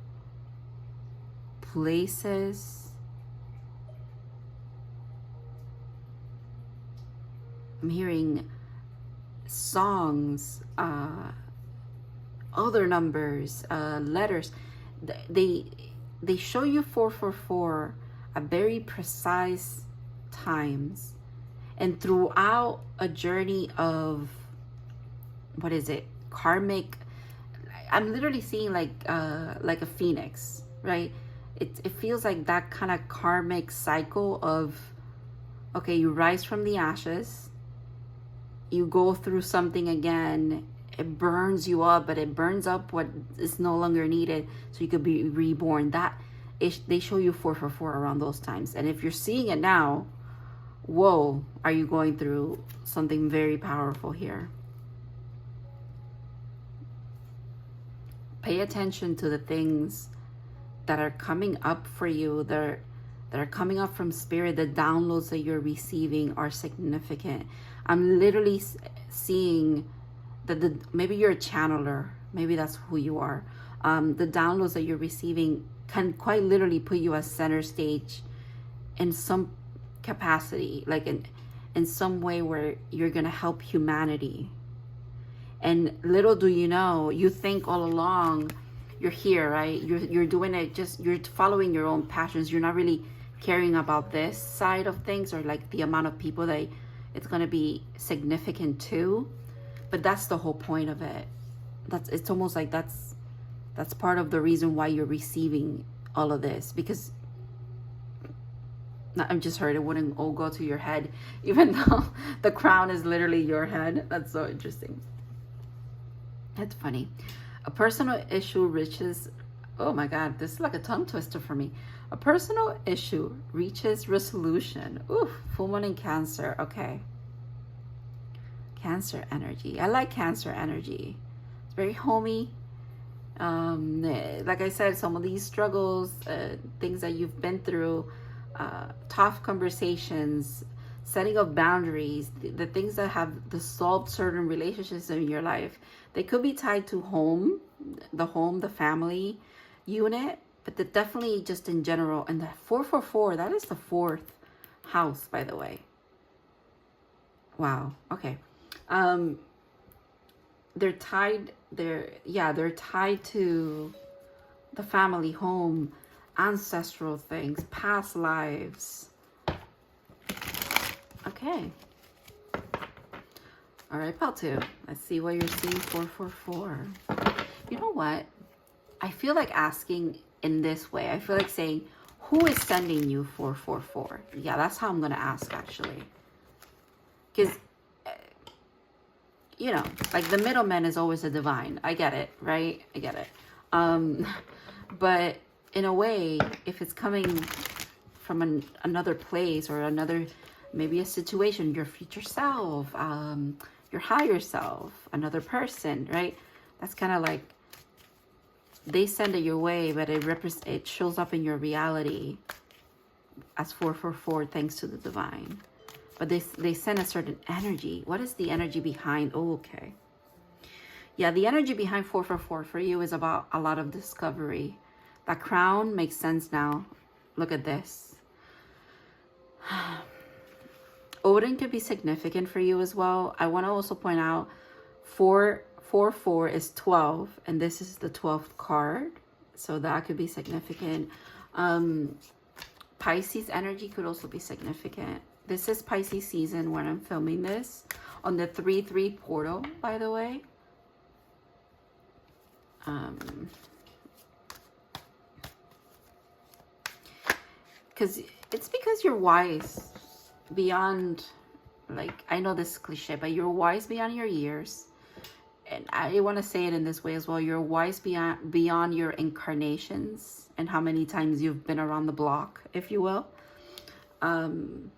places. I'm hearing songs, other numbers, letters. They show you 444 at very precise times, and throughout a journey of, what is it, karmic. I'm literally seeing like a phoenix, right? It feels like that kind of karmic cycle of, okay, you rise from the ashes, you go through something again, it burns you up, but it burns up what is no longer needed so you could be reborn. They show you 444 around those times. And if you're seeing it now, whoa, are you going through something very powerful here? Pay attention to the things that are coming up for you, that are coming up from spirit. The downloads that you're receiving are significant. I'm literally seeing that maybe you're a channeler, maybe that's who you are. The downloads that you're receiving can quite literally put you at center stage in some capacity, like in some way where you're gonna help humanity. And little do you know, you think all along you're here, right? You're doing it, just you're following your own passions. You're not really caring about this side of things, or like the amount of people that it's gonna be significant to. But that's the whole point of it. It's almost like that's part of the reason why you're receiving all of this, because I'm just heard it wouldn't all go to your head, even though the crown is literally your head. That's so interesting. That's funny. A personal issue reaches, oh my God, this is like a tongue twister for me. A personal issue reaches resolution. Ooh, full moon in Cancer. Okay. Cancer energy. I like Cancer energy. It's very homey. Like I said, some of these struggles, things that you've been through, tough conversations, setting of boundaries, the things that have dissolved certain relationships in your life, they could be tied to the family unit, but they're definitely just in general. And the 444, that is the fourth house, by the way. Wow. Okay. They're tied to the family, home, ancestral things, past lives. Okay. All right, pal two. Let's see what you're seeing 444. You know what? I feel like asking in this way. I feel like saying, who is sending you 444? Yeah, that's how I'm going to ask, actually. Because, you know, like the middleman is always the divine. I get it, right? I get it. But in a way, if it's coming from another place or another, maybe a situation, your future self, your higher self, another person, right? That's kind of like, they send it your way, but it shows up in your reality as 444, thanks to the divine. But they send a certain energy. What is the energy behind? Oh, okay. Yeah, the energy behind 444 for you is about a lot of discovery. That crown makes sense now. Look at this. Odin could be significant for you as well. I want to also point out 4 4 is 12, and this is the 12th card, so that could be significant. Pisces energy could also be significant. This is Pisces season when I'm filming this on the 3-3 portal, by the way. Because you're wise beyond, like, I know this is cliche, but you're wise beyond your years. And I want to say it in this way as well. You're wise beyond your incarnations and how many times you've been around the block, if you will. In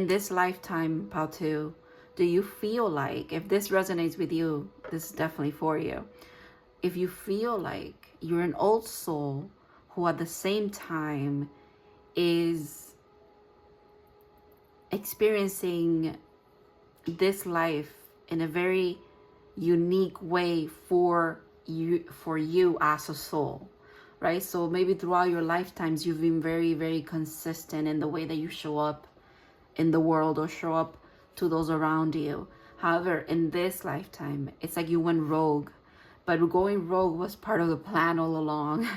this lifetime, Patu, do you feel like, if this resonates with you, this is definitely for you. If you feel like you're an old soul who at the same time is experiencing this life in a very unique way for you as a soul, right? So maybe throughout your lifetimes you've been very, very consistent in the way that you show up in the world or show up to those around you. However, in this lifetime, it's like you went rogue, but going rogue was part of the plan all along.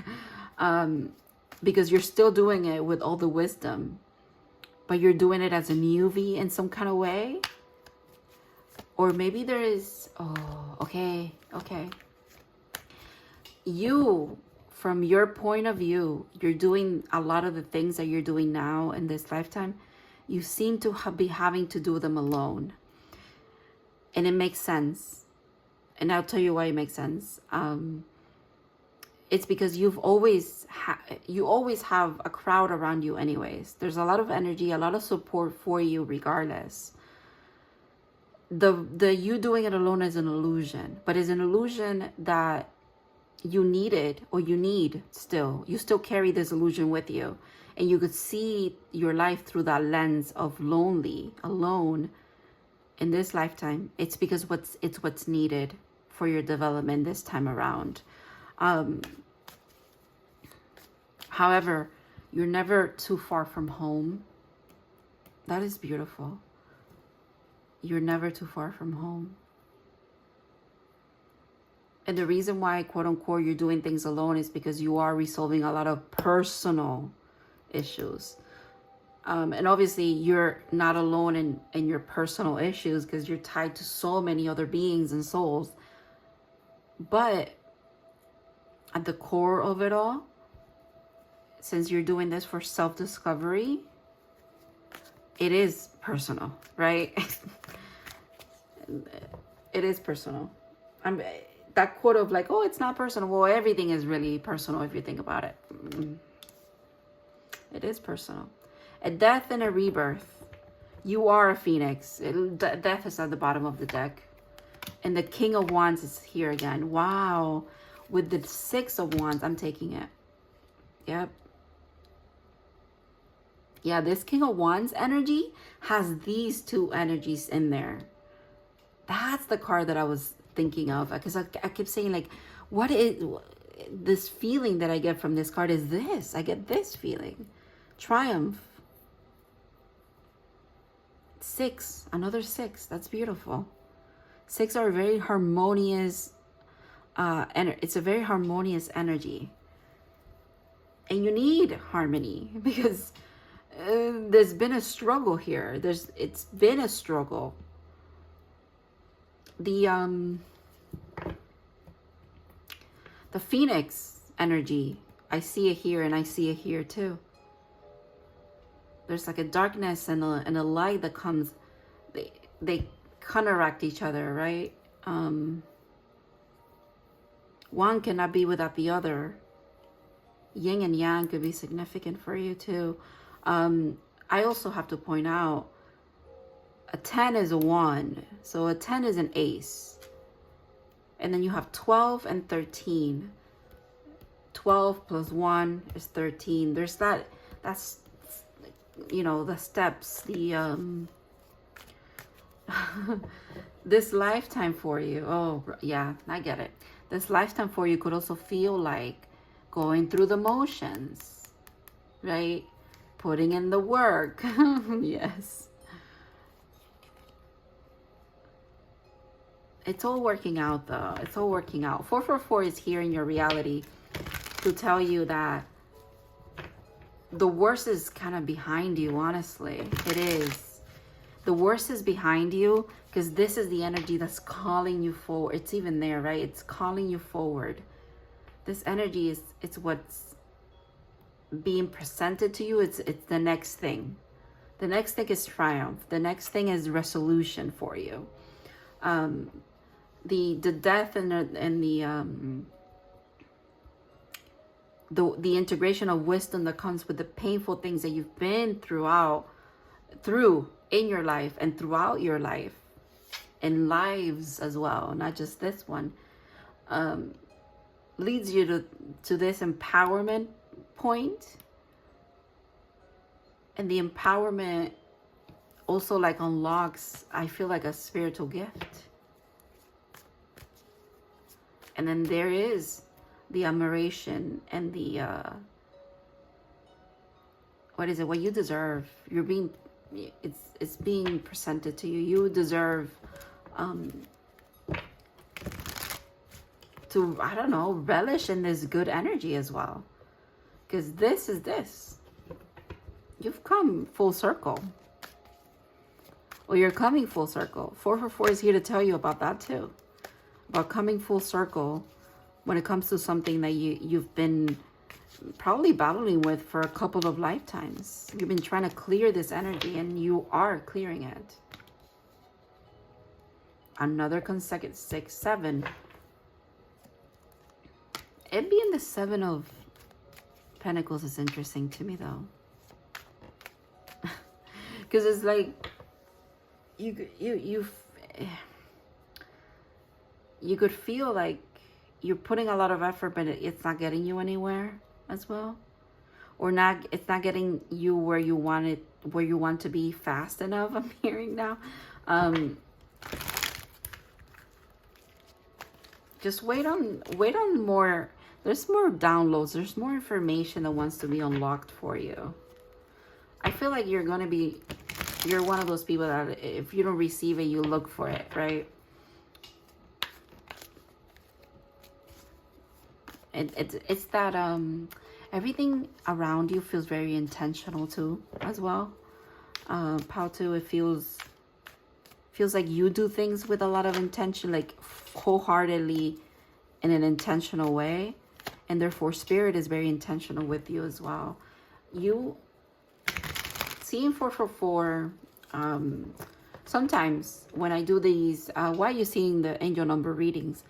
Because you're still doing it with all the wisdom, but you're doing it as a newbie in some kind of way. Or maybe there is, okay. You, from your point of view, you're doing a lot of the things that you're doing now in this lifetime. You seem to be having to do them alone. And it makes sense. And I'll tell you why it makes sense. It's because you always have a crowd around you anyways. There's a lot of energy, a lot of support for you regardless. The you doing it alone is an illusion, but it's an illusion that you needed, or you need still. You still carry this illusion with you, and you could see your life through that lens of alone in this lifetime. It's because it's what's needed for your development this time around. However, you're never too far from home. That is beautiful. You're never too far from home. And the reason why, quote unquote, you're doing things alone is because you are resolving a lot of personal issues. And obviously you're not alone in your personal issues because you're tied to so many other beings and souls. But at the core of it all, since you're doing this for self-discovery, it is personal, right? It is personal. That quote of like, oh, it's not personal. Well, everything is really personal if you think about it. It is personal. A death and a rebirth. You are a phoenix. Death is at the bottom of the deck. And the King of Wands is here again. Wow. With the 6 of Wands, I'm taking it. Yep. Yeah, this King of Wands energy has these two energies in there. That's the card that I was thinking of. Because I kept saying, like, what is this feeling that I get from this card is this. I get this feeling. Triumph. 6. Another 6. That's beautiful. 6 are very harmonious. It's a very harmonious energy. And you need harmony because there's been a struggle here. It's been a struggle. The Phoenix energy, I see it here and I see it here too. There's like a darkness and a light that comes. They counteract each other, right? One cannot be without the other. Yin and yang could be significant for you too. I also have to point out, a 10 is a 1. So a 10 is an ace. And then you have 12 and 13. 12 plus 1 is 13. There's that's, you know, the steps, this lifetime for you. Oh, yeah, I get it. This lifetime for you could also feel like going through the motions, right? Putting in the work. Yes. It's all working out though. It's all working out. 444 is here in your reality to tell you that the worst is kind of behind you, honestly. It is. The worst is behind you because this is the energy that's calling you forward. It's even there, right? It's calling you forward. This energy is, it's what's being presented to you. It's the next thing. The next thing is triumph. The next thing is resolution for you. The death and the integration of wisdom that comes with the painful things that you've been through in your life and throughout your life, and lives as well, not just this one, leads you to this empowerment point. And the empowerment also like unlocks, I feel like, a spiritual gift. And then there is the admiration and the what is it, what you deserve. You're being, it's being presented to you. You deserve to, I don't know, relish in this good energy as well, because this is this. You've come full circle. Well, you're coming full circle. 444 is here to tell you about that too, about coming full circle when it comes to something that you've been probably battling with for a couple of lifetimes. You've been trying to clear this energy, and you are clearing it. Another consecutive 6, 7. It being the 7 of Pentacles is interesting to me though, because it's like you could feel like you're putting a lot of effort, but it's not getting you anywhere as well, or not. It's not getting you where you want it, where you want to be fast enough. I'm hearing now. Just wait on more. There's more downloads. There's more information that wants to be unlocked for you. I feel like you're one of those people that if you don't receive it, you look for it, right? It's that everything around you feels very intentional too, as well. How to, it feels like you do things with a lot of intention, like wholeheartedly in an intentional way, and therefore spirit is very intentional with you as well. You seeing 444, sometimes when I do these, why are you seeing the angel number readings?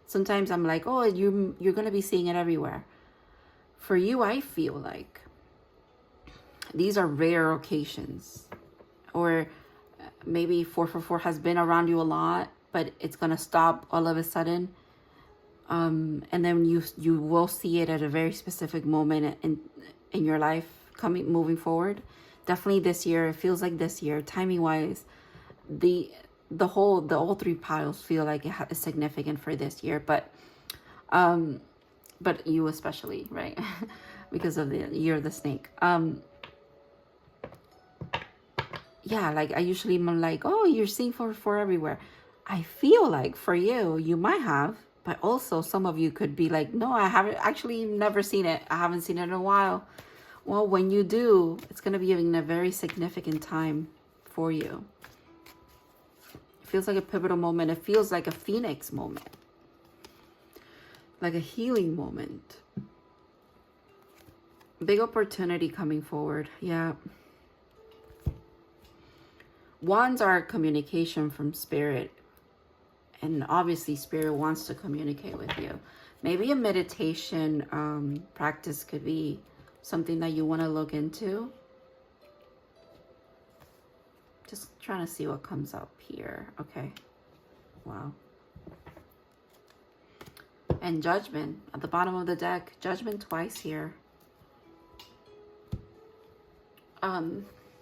Sometimes I'm like, oh, you're going to be seeing it everywhere. For you, I feel like these are rare occasions. Or maybe 444 has been around you a lot, but it's going to stop all of a sudden. And then you will see it at a very specific moment in your life moving forward. Definitely this year. It feels like this year, timing wise, all 3 piles feel like it's significant for this year, but you especially, right? Because of the year of the snake. Yeah, like I usually am like, oh, you're seeing 444 everywhere. I feel like for you might have, but also some of you could be like, no, I haven't actually never seen it. I haven't seen it in a while. Well, when you do, it's going to be in a very significant time for you. It feels like a pivotal moment. It feels like a phoenix moment. Like a healing moment. Big opportunity coming forward. Yeah. Wands are communication from spirit. And obviously spirit wants to communicate with you. Maybe a meditation practice could be something that you want to look into. Just trying to see what comes up here. Okay. Wow. And Judgment at the bottom of the deck. Judgment twice here.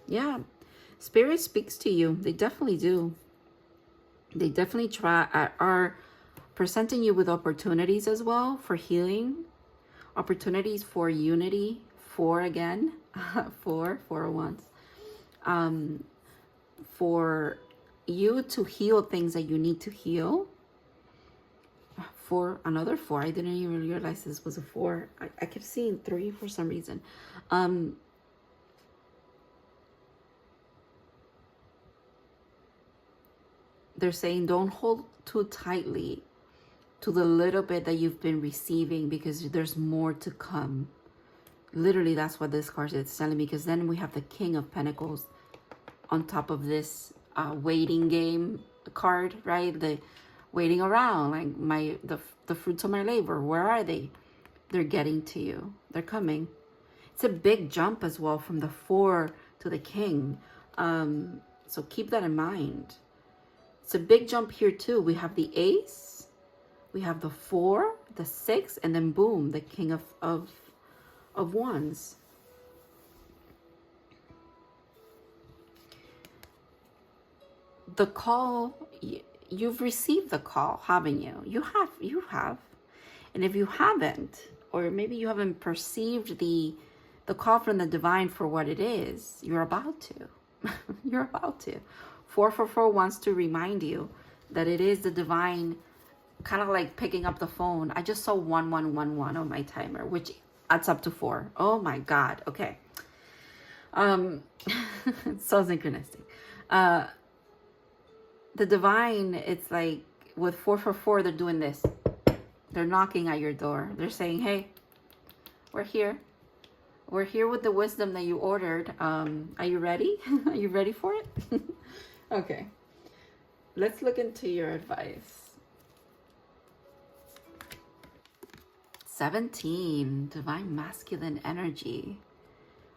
Yeah. Spirit speaks to you. They definitely do. They definitely are presenting you with opportunities as well for healing. Opportunities for unity. 4 again. 4 once. For you to heal things that you need to heal, 4, another 4. I didn't even realize this was a 4. I kept seeing 3 for some reason. They're saying don't hold too tightly to the little bit that you've been receiving, because there's more to come. Literally, that's what this card is telling me, because then we have the King of Pentacles on top of this waiting game card, right? The waiting around, like the fruits of my labor, where are they? They're getting to you. They're coming. It's a big jump as well from the 4 to the King. So keep that in mind. It's a big jump here too. We have the Ace, we have the 4, the 6, and then boom, the King of Wands. The call, you've received the call, haven't you? You have. And if you haven't, or maybe you haven't perceived the call from the divine for what it is, you're about to. You're about to. 444 wants to remind you that it is the divine, kind of like picking up the phone. I just saw 1111 on my timer, which adds up to 4. Oh my God. Okay. It's so synchronistic. The divine, it's like with 444, they're doing this. They're knocking at your door. They're saying, hey, we're here. We're here with the wisdom that you ordered. Are you ready? Are you ready for it? Okay. Let's look into your advice. 17, divine masculine energy.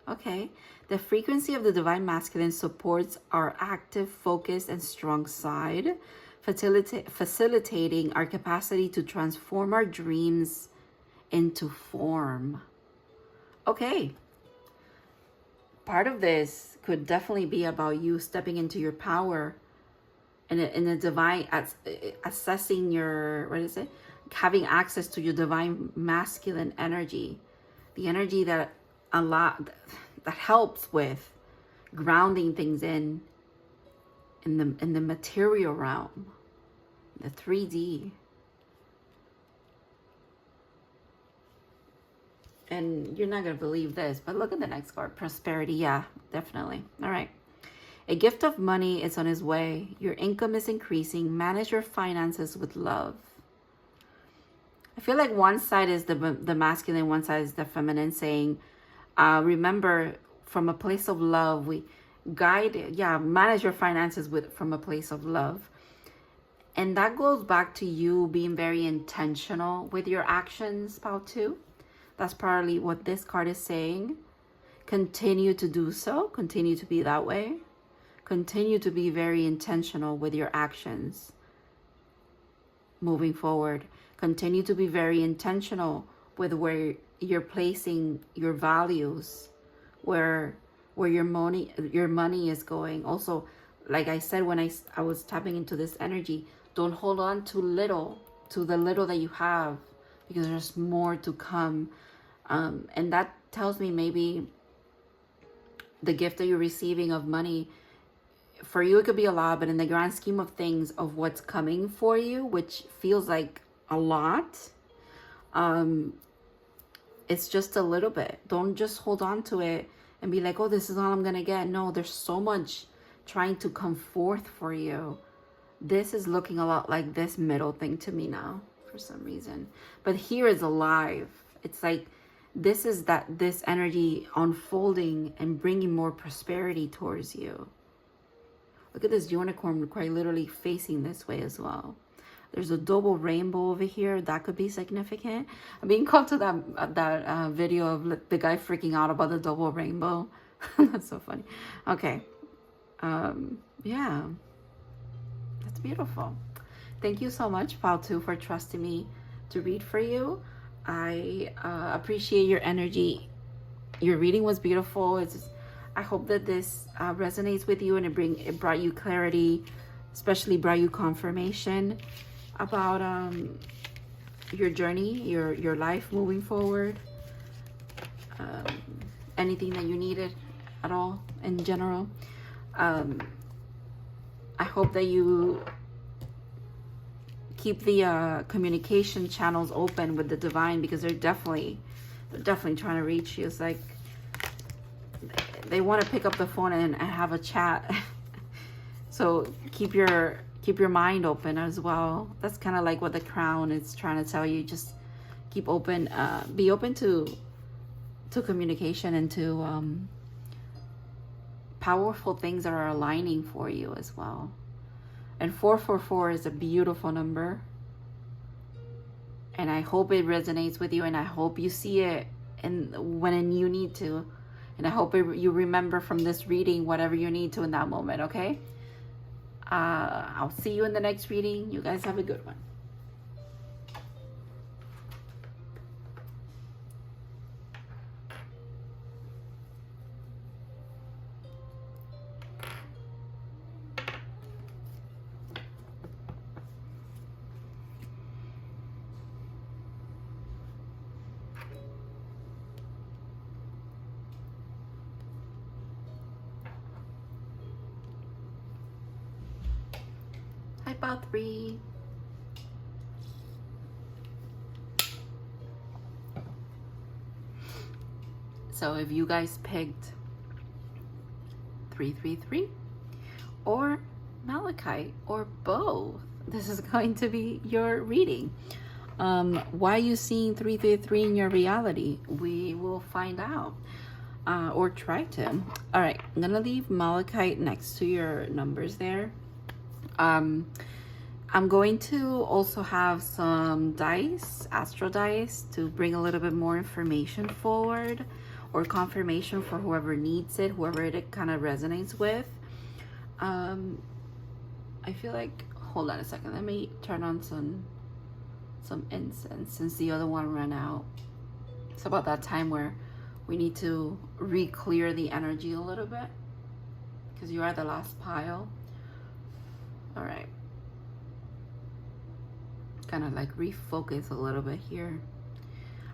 Okay. The frequency of the divine masculine supports our active, focused, and strong side, facilitating our capacity to transform our dreams into form. Okay. Part of this could definitely be about you stepping into your power and in a divine, assessing your, what is it? Having access to your divine masculine energy. The energy that that helps with grounding things in the material realm, the 3D. And you're not going to believe this, but look at the next card. Prosperity. Yeah, definitely. All right. A gift of money is on its way. Your income is increasing. Manage your finances with love. I feel like one side is the masculine, one side is the feminine, saying, remember, from a place of love, we manage your finances from a place of love. And that goes back to you being very intentional with your actions, Pal 2. That's probably what this card is saying. Continue to do so. Continue to be that way. Continue to be very intentional with your actions moving forward. Continue to be very intentional with where you're placing your values, where your money is going. Also, like I said when I was tapping into this energy, don't hold on to the little that you have, because there's more to come. And that tells me maybe the gift that you're receiving of money, for you it could be a lot, but in the grand scheme of things, of what's coming for you, which feels like a lot, it's just a little bit. Don't just hold on to it and be like, oh, this is all I'm gonna get. No, there's so much trying to come forth for you. This is looking a lot like this middle thing to me now for some reason, but here is alive. It's like this is this energy unfolding and bringing more prosperity towards you. Look at this unicorn quite literally facing this way as well. There's a double rainbow over here. That could be significant. I'm being called to that video of the guy freaking out about the double rainbow. That's so funny. Okay. Yeah. That's beautiful. Thank you so much, Pal 2, for trusting me to read for you. I appreciate your energy. Your reading was beautiful. I hope that this resonates with you and it brought you clarity, especially brought you confirmation about your journey, your life moving forward. Anything that you needed at all in general. I hope that you keep the communication channels open with the divine, because they're definitely trying to reach you. It's like they want to pick up the phone and have a chat. So keep your mind open as well. That's kind of like what the crown is trying to tell you. Just keep open, be open to communication and to powerful things that are aligning for you as well. And 444 is a beautiful number, and I hope it resonates with you, and I hope you see it when you need to, and I hope you remember from this reading whatever you need to in that moment. Okay, I'll see you in the next reading. You guys have a good one. About 3. So if you guys picked 333 or Malachite or both, this is going to be your reading. Why are you seeing 333 in your reality? We will find out, or try to. All right, I'm gonna leave Malachite next to your numbers there. I'm going to also have some dice, astral dice, to bring a little bit more information forward, or confirmation for whoever needs it, whoever it kind of resonates with. I feel like, hold on a second, let me turn on some incense since the other one ran out. It's about that time where we need to re-clear the energy a little bit, because you are the last pile. All right, kind of like refocus a little bit here.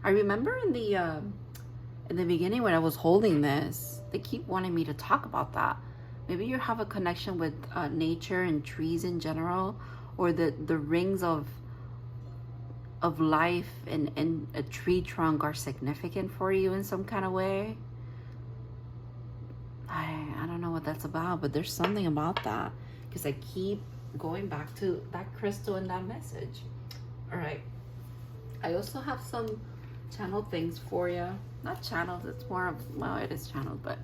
I remember in the beginning when I was holding this, they keep wanting me to talk about that. Maybe you have a connection with nature and trees in general, or the rings of life and a tree trunk are significant for you in some kind of way. I don't know what that's about, but there's something about that, because I keep going back to that crystal and that message. All right, I also have some channel things for you. Not channels, it's more of, well, it is channeled, but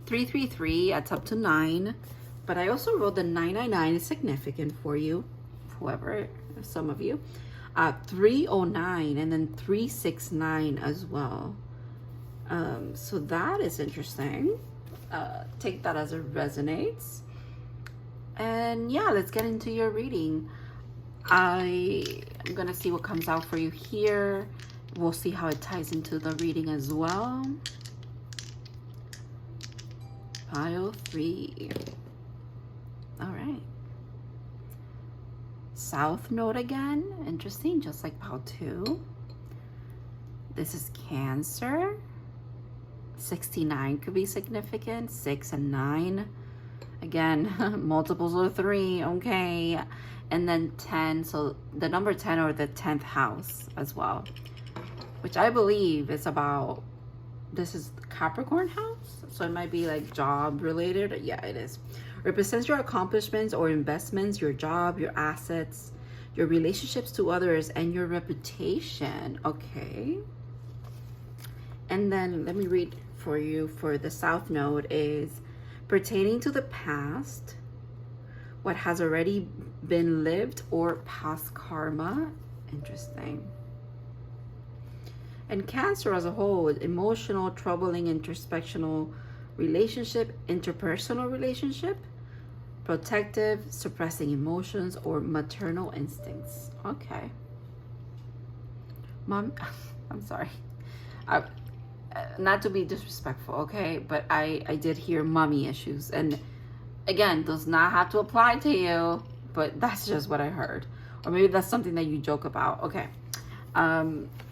333, that's up to 9, but I also wrote the 999 is significant for you, whoever, some of you. 309 and then 369 as well. So that is interesting. Take that as it resonates. And yeah, let's get into your reading. I'm gonna see what comes out for you here. We'll see how it ties into the reading as well. Pile 3. All right. South node again. Interesting, just like pile 2. This is Cancer. 69 could be significant. 6 and 9. Again, multiples of 3, okay. And then 10, so the number 10 or the 10th house as well, which I believe is about, this is the Capricorn house, so it might be like job related. Yeah, it is. Represents your accomplishments or investments, your job, your assets, your relationships to others, and your reputation. Okay. And then let me read for you for the South node is pertaining to the past, what has already been lived, or past karma. Interesting. And Cancer as a whole, emotional, troubling, introspectional relationship, interpersonal relationship, protective, suppressing emotions, or maternal instincts. Okay. Mom, I'm sorry. Not to be disrespectful, okay? But I did hear mommy issues. And again, does not have to apply to you, but that's just what I heard. Or maybe that's something that you joke about. Okay.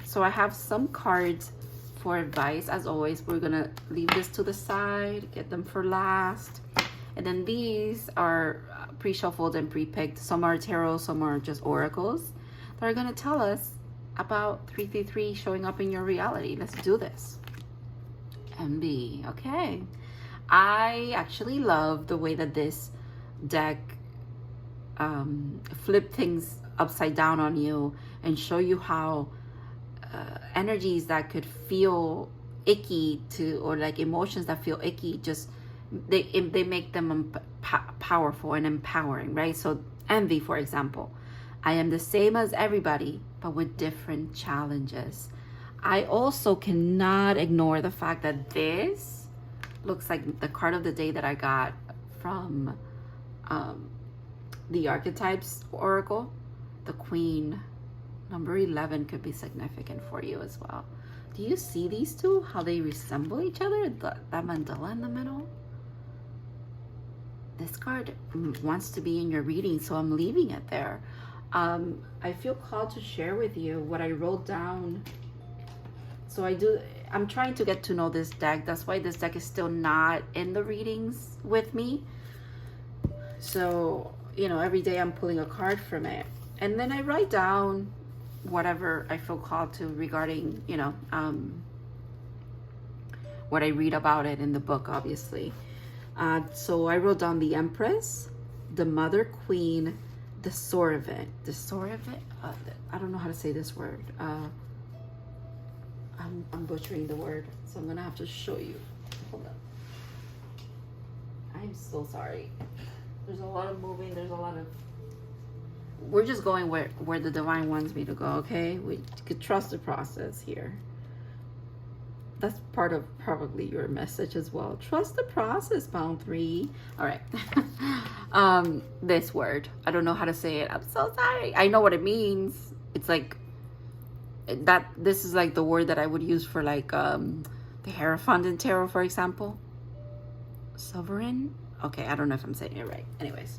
So I have some cards for advice. As always, we're gonna leave this to the side, get them for last. And then these are pre-shuffled and pre-picked. Some are tarot, some are just oracles that are going to tell us about 333 showing up in your reality. Let's do this. MB. Okay. I actually love the way that this deck flip things upside down on you and show you how energies that could feel icky to, or like emotions that feel icky, just they make them powerful and empowering, right? So envy, for example. I am the same as everybody, but with different challenges. I also cannot ignore the fact that this looks like the card of the day that I got from the Archetypes Oracle. The Queen. Number 11 could be significant for you as well. Do you see these two? How they resemble each other? That mandala in the middle? This card wants to be in your reading, so I'm leaving it there. I feel called to share with you what I wrote down. So I'm trying to get to know this deck. That's why this deck is still not in the readings with me. So, you know, every day I'm pulling a card from it. And then I write down whatever I feel called to regarding, you know, what I read about it in the book, obviously. So I wrote down the Empress, the Mother Queen, the Soravent. The Soravent? I don't know how to say this word. I'm butchering the word, so I'm going to have to show you. Hold on. I'm so sorry. There's a lot of moving. There's a lot of... We're just going where the divine wants me to go, okay? We could trust the process here. That's part of probably your message as well. Trust the process, Bound 3. All right. This word. I don't know how to say it. I'm so sorry. I know what it means. It's like that. This is like the word that I would use for like the Hierophant in tarot, for example. Sovereign. Okay, I don't know if I'm saying it right. Anyways.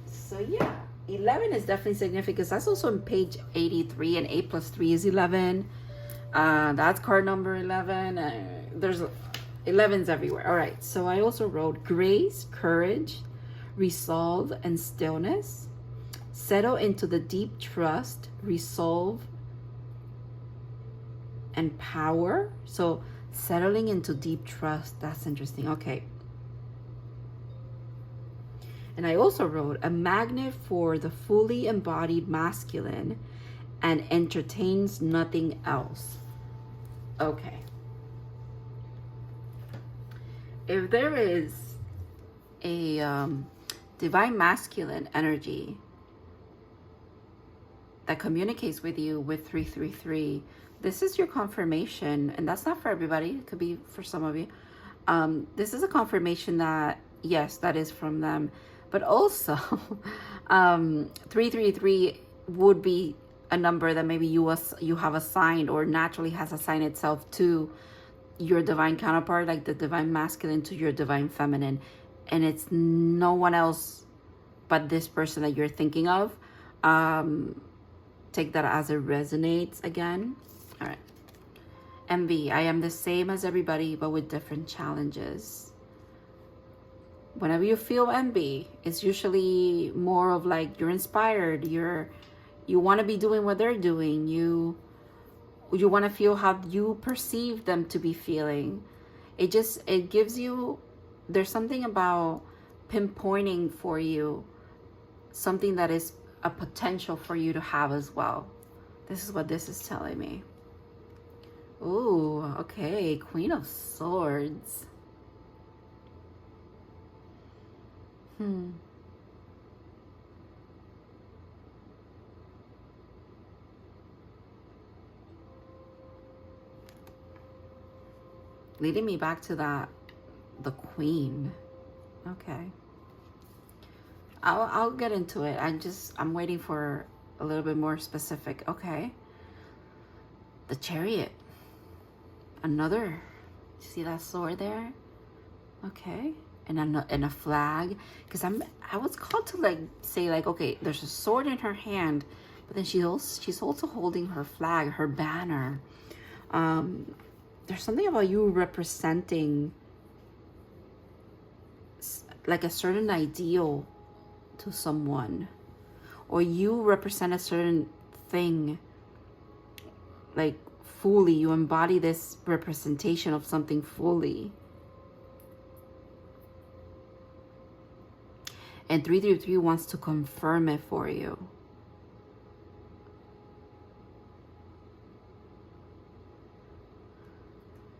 So yeah, 11 is definitely significant because that's also on page 83, and 8 plus 3 is 11. That's card number 11. There's 11s everywhere. All right, so I also wrote grace, courage, resolve, and stillness. Settle into the deep trust, resolve, and power. So settling into deep trust, that's interesting. Okay. And I also wrote a magnet for the fully embodied masculine and entertains nothing else. Okay. If there is a divine masculine energy that communicates with you with 333, this is your confirmation. And that's not for everybody. It could be for some of you. This is a confirmation that, yes, that is from them. But also, 333 would be a number that maybe you have assigned or naturally has assigned itself to your divine counterpart, like the divine masculine to your divine feminine. And it's no one else but this person that you're thinking of. Take that as it resonates again. All right. MV, I am the same as everybody, but with different challenges. Whenever you feel envy, it's usually more of like you're inspired, you want to be doing what they're doing, you want to feel how you perceive them to be feeling. It gives you, there's something about pinpointing for you something that is a potential for you to have as well. This is what this is telling me. Ooh, okay, Queen of Swords. Leading me back to that, the Queen. Okay. I'll get into it. I'm waiting for a little bit more specific. Okay. The Chariot. Another. See that sword there? Okay. And a flag, because I was called to like say like, okay, there's a sword in her hand, but then she's also holding her flag, her banner. There's something about you representing like a certain ideal to someone, or you represent a certain thing, like fully. You embody this representation of something fully. And 333 wants to confirm it for you.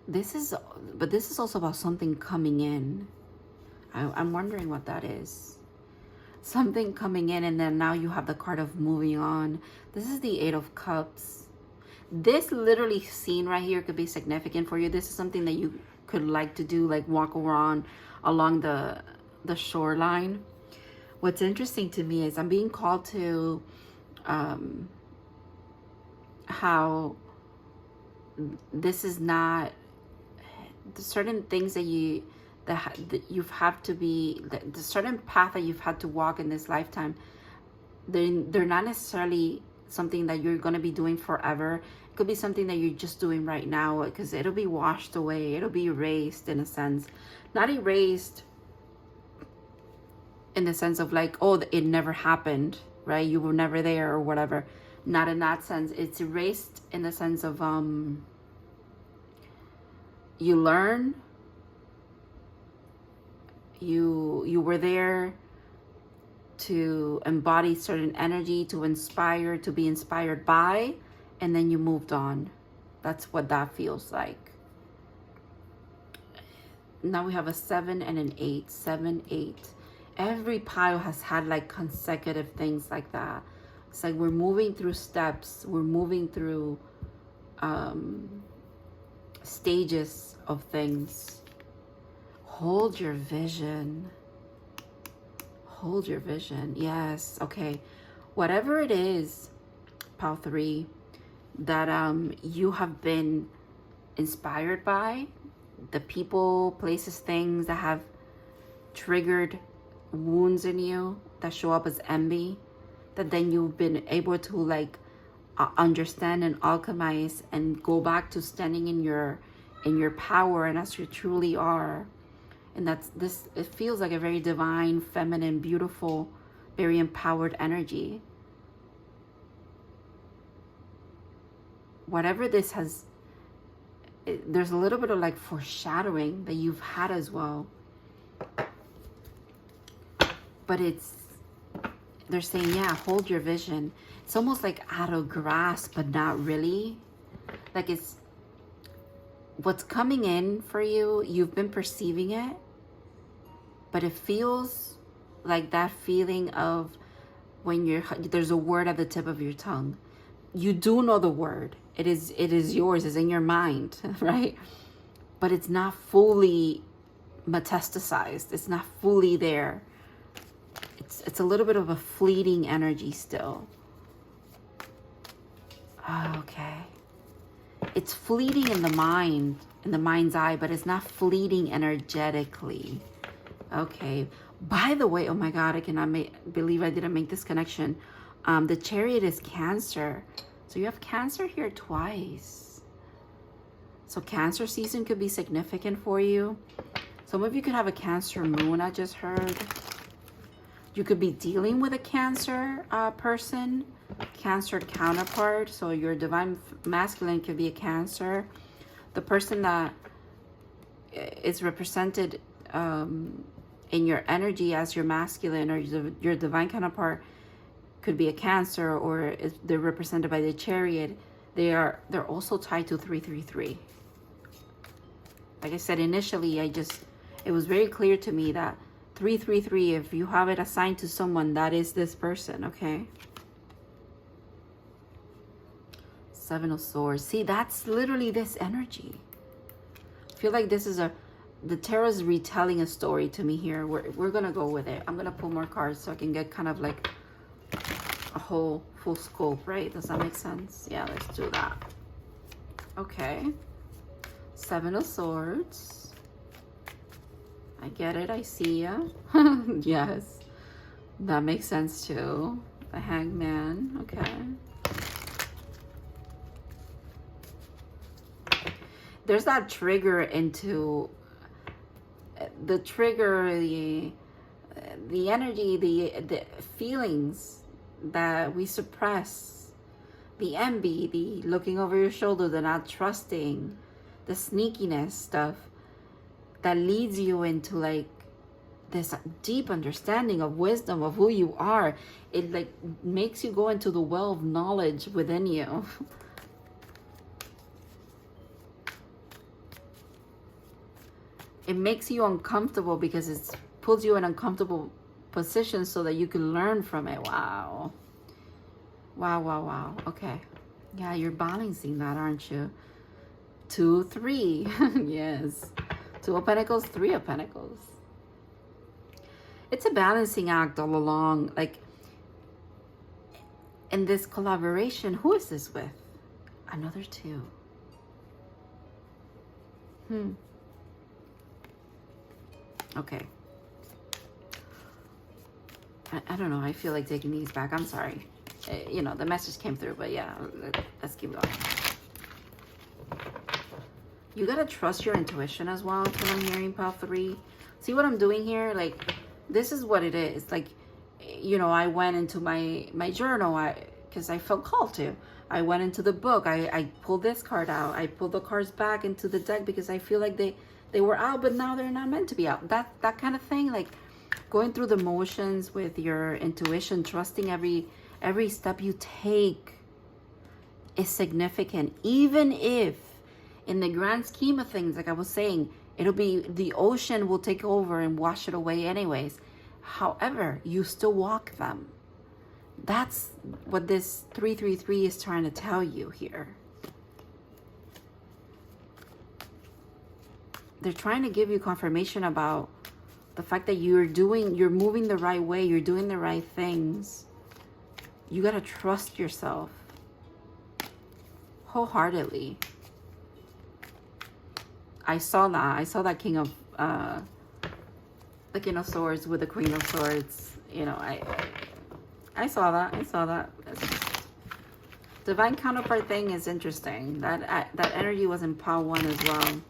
This is also about something coming in. I'm wondering what that is. Something coming in, and then now you have the card of moving on. This is the 8 of Cups. This literally scene right here could be significant for you. This is something that you could like to do, like walk around along the shoreline. What's interesting to me is I'm being called to how this is not certain things that you have to be, the certain path that you've had to walk in this lifetime. They're not necessarily something that you're going to be doing forever. It could be something that you're just doing right now, because it'll be washed away. It'll be erased in a sense. Not erased in the sense of like, oh, it never happened, right? You were never there or whatever. Not in that sense. It's erased in the sense of you learn, you were there to embody certain energy, to inspire, to be inspired by, and then you moved on. That's what that feels like. Now we have a 7 and an 8. 7, 8. Every pile has had like consecutive things like that. It's like we're moving through steps. We're moving through stages of things. Hold your vision. Hold your vision. Yes. Okay. Whatever it is, pile 3, that you have been inspired by, the people, places, things that have triggered wounds in you that show up as envy, that then you've been able to like understand and alchemize and go back to standing in your power and as you truly are. And it feels like a very divine, feminine, beautiful, very empowered energy. Whatever this has, there's a little bit of like foreshadowing that you've had as well. But they're saying, yeah, hold your vision. It's almost like out of grasp, but not really. Like it's what's coming in for you, you've been perceiving it, but it feels like that feeling of when there's a word at the tip of your tongue. You do know the word. It is yours, it's in your mind, right? But it's not fully metastasized. It's not fully there. It's a little bit of a fleeting energy still. Okay. It's fleeting in the mind, in the mind's eye, but it's not fleeting energetically. Okay. By the way, oh my God, I cannot believe I didn't make this connection. The Chariot is Cancer. So you have Cancer here twice. So Cancer season could be significant for you. Some of you could have a Cancer moon, I just heard. You could be dealing with a Cancer person, Cancer counterpart. So your divine masculine could be a Cancer. The person that is represented in your energy as your masculine or your divine counterpart could be a Cancer, or if they're represented by the Chariot, they're also tied to 333. Like I said initially, it was very clear to me that 333, if you have it assigned to someone, that is this person, okay? 7 of Swords. See, that's literally this energy. I feel like this is the Tarot's retelling a story to me here. We're gonna go with it. I'm gonna pull more cards so I can get kind of like a whole full scope, right? Does that make sense? Yeah, let's do that. Okay. 7 of Swords. I get it. I see ya. Yes. That makes sense too. The Hangman. Okay. There's that trigger into the trigger, the energy, the feelings that we suppress, the envy, the looking over your shoulder, the not trusting, the sneakiness stuff that leads you into like this deep understanding of wisdom of who you are. It like makes you go into the well of knowledge within you. It makes you uncomfortable because it puts you in uncomfortable positions so that you can learn from it. Wow. Wow, wow, wow. Okay. Yeah, you're balancing that, aren't you? 2, 3. Yes. 2 of Pentacles, 3 of Pentacles. It's a balancing act all along. Like, in this collaboration, who is this with? Another 2. Okay. I don't know. I feel like taking these back. I'm sorry. You know, the message came through, but yeah, let's keep going. You gotta trust your intuition as well. That's what I'm hearing, pile 3. See what I'm doing here? Like, this is what it is. Like, you know, I went into my journal because I felt called to. I went into the book. I pulled this card out. I pulled the cards back into the deck because I feel like they were out, but now they're not meant to be out. That kind of thing. Like, going through the motions with your intuition, trusting every step you take is significant. Even if in the grand scheme of things, like I was saying, it'll be the ocean will take over and wash it away anyways. However, you still walk them. That's what this 333 is trying to tell you here. They're trying to give you confirmation about the fact that you're moving the right way, you're doing the right things. You gotta trust yourself wholeheartedly. I saw that King of the King of Swords with the Queen of Swords. You know, I saw that. Divine counterpart thing is interesting. That energy was in pile 1 as well.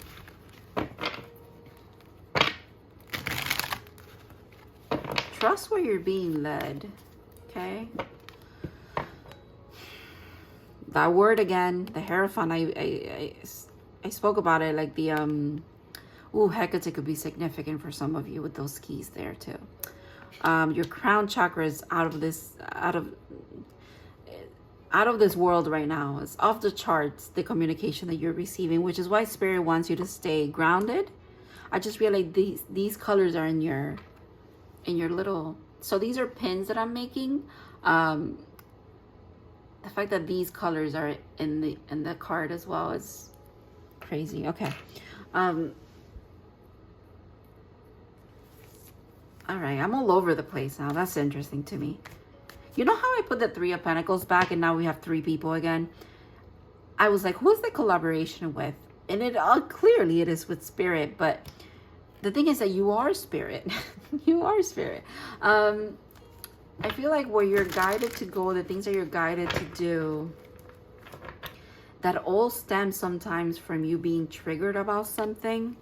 Trust where you're being led, okay? That word again, the Hierophant, I spoke about it, like the, Hecate could be significant for some of you with those keys there too. Your crown chakra is out of this world right now. It's off the charts, the communication that you're receiving, which is why Spirit wants you to stay grounded. I just realized these colors are in your little, so these are pins that I'm making. The fact that these colors are in the card as well is crazy. Okay. All right, I'm all over the place now. That's interesting to me. You know how I put the 3 of Pentacles back and now we have 3 people again? I was like, who's the collaboration with? And it clearly it is with Spirit, but the thing is that you are Spirit. You are Spirit. I feel like where you're guided to go, the things that you're guided to do, that all stems sometimes from you being triggered about something.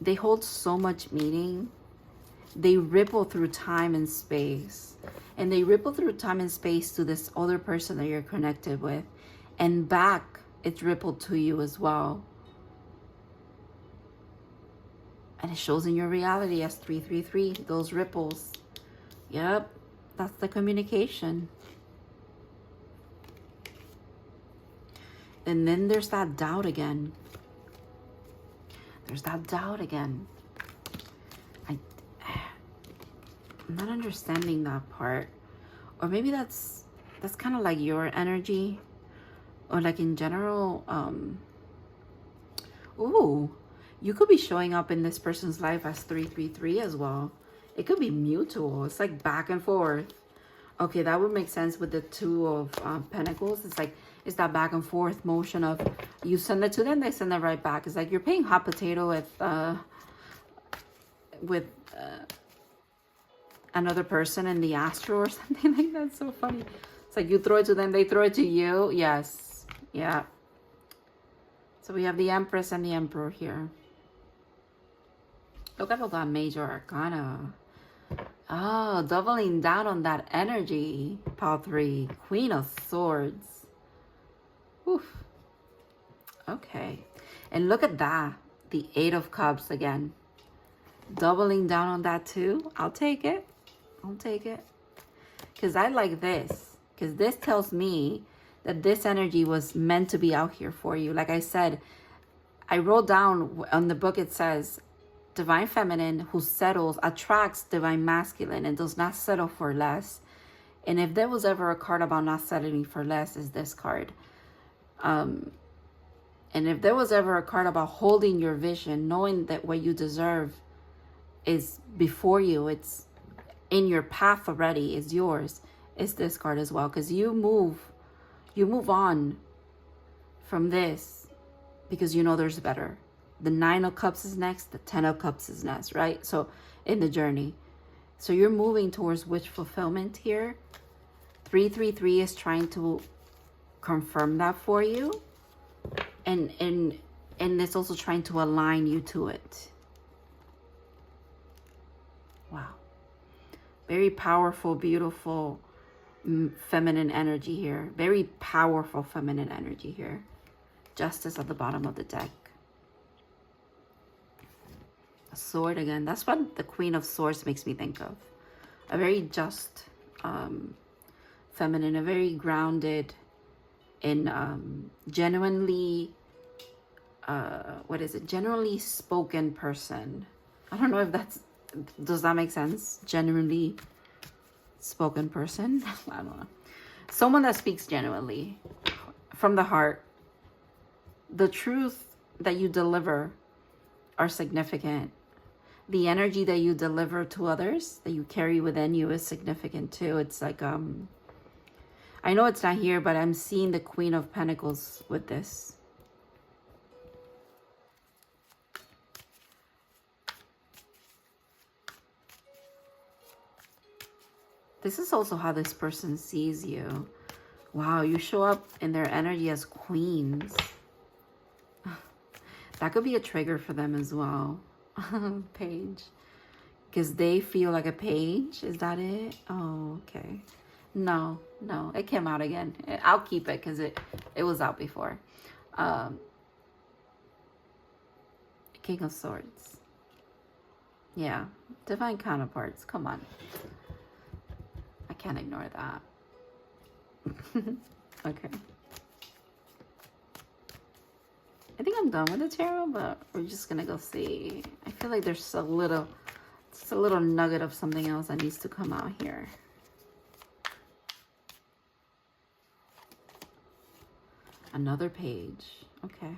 They hold so much meaning. They ripple through time and space. And they ripple through time and space to this other person that you're connected with. And back, it's rippled to you as well. And it shows in your reality as 333, those ripples. Yep, that's the communication. And then there's that doubt again. There's that doubt again. I'm not understanding that part. Or maybe that's kind of like your energy. Or like in general, you could be showing up in this person's life as 333 as well. It could be mutual. It's like back and forth. Okay, that would make sense with the 2 of Pentacles. It's like, it's that back and forth motion of you send it to them, they send it right back. It's like you're playing hot potato with another person in the astral or something like that. It's so funny. It's like you throw it to them, they throw it to you. Yes. Yeah. So we have the Empress and the Emperor here. Look at all that major arcana. Oh, doubling down on that energy. Pile 3. Queen of Swords. Oof. Okay. And look at that. The 8 of Cups again. Doubling down on that too. I'll take it. I'll take it. Because I like this. Because this tells me that this energy was meant to be out here for you. Like I said, I wrote down on the book, it says, divine feminine who settles, attracts divine masculine and does not settle for less. And if there was ever a card about not settling for less, is this card. And if there was ever a card about holding your vision, knowing that what you deserve is before you, it's in your path already, is yours, is this card as well. Because you move on from this because you know there's better. The 9 of Cups is next, the 10 of Cups is next, right? So in the journey. So you're moving towards wish fulfillment here. 333 is trying to confirm that for you. And it's also trying to align you to it. Wow. Very powerful, beautiful, feminine energy here. Very powerful feminine energy here. Justice at the bottom of the deck. A sword again. That's what the Queen of Swords makes me think of. A very just, feminine, a very grounded and genuinely, genuinely spoken person. I don't know if does that make sense? Genuinely spoken person? I don't know. Someone that speaks genuinely, from the heart. The truth that you deliver are significant. The energy that you deliver to others, that you carry within you, is significant too. It's like, I know it's not here, but I'm seeing the Queen of Pentacles with this. This is also how this person sees you. Wow, you show up in their energy as queens. That could be a trigger for them as well. Page. Because they feel like a page. Is that it? Oh, okay. No, it came out again. I'll keep it because it was out before. King of Swords. Yeah, divine counterparts. Come on. I can't ignore that. Okay. I think I'm done with the tarot, but we're just gonna go see. I feel like there's just a little nugget of something else that needs to come out here. Another page. Okay.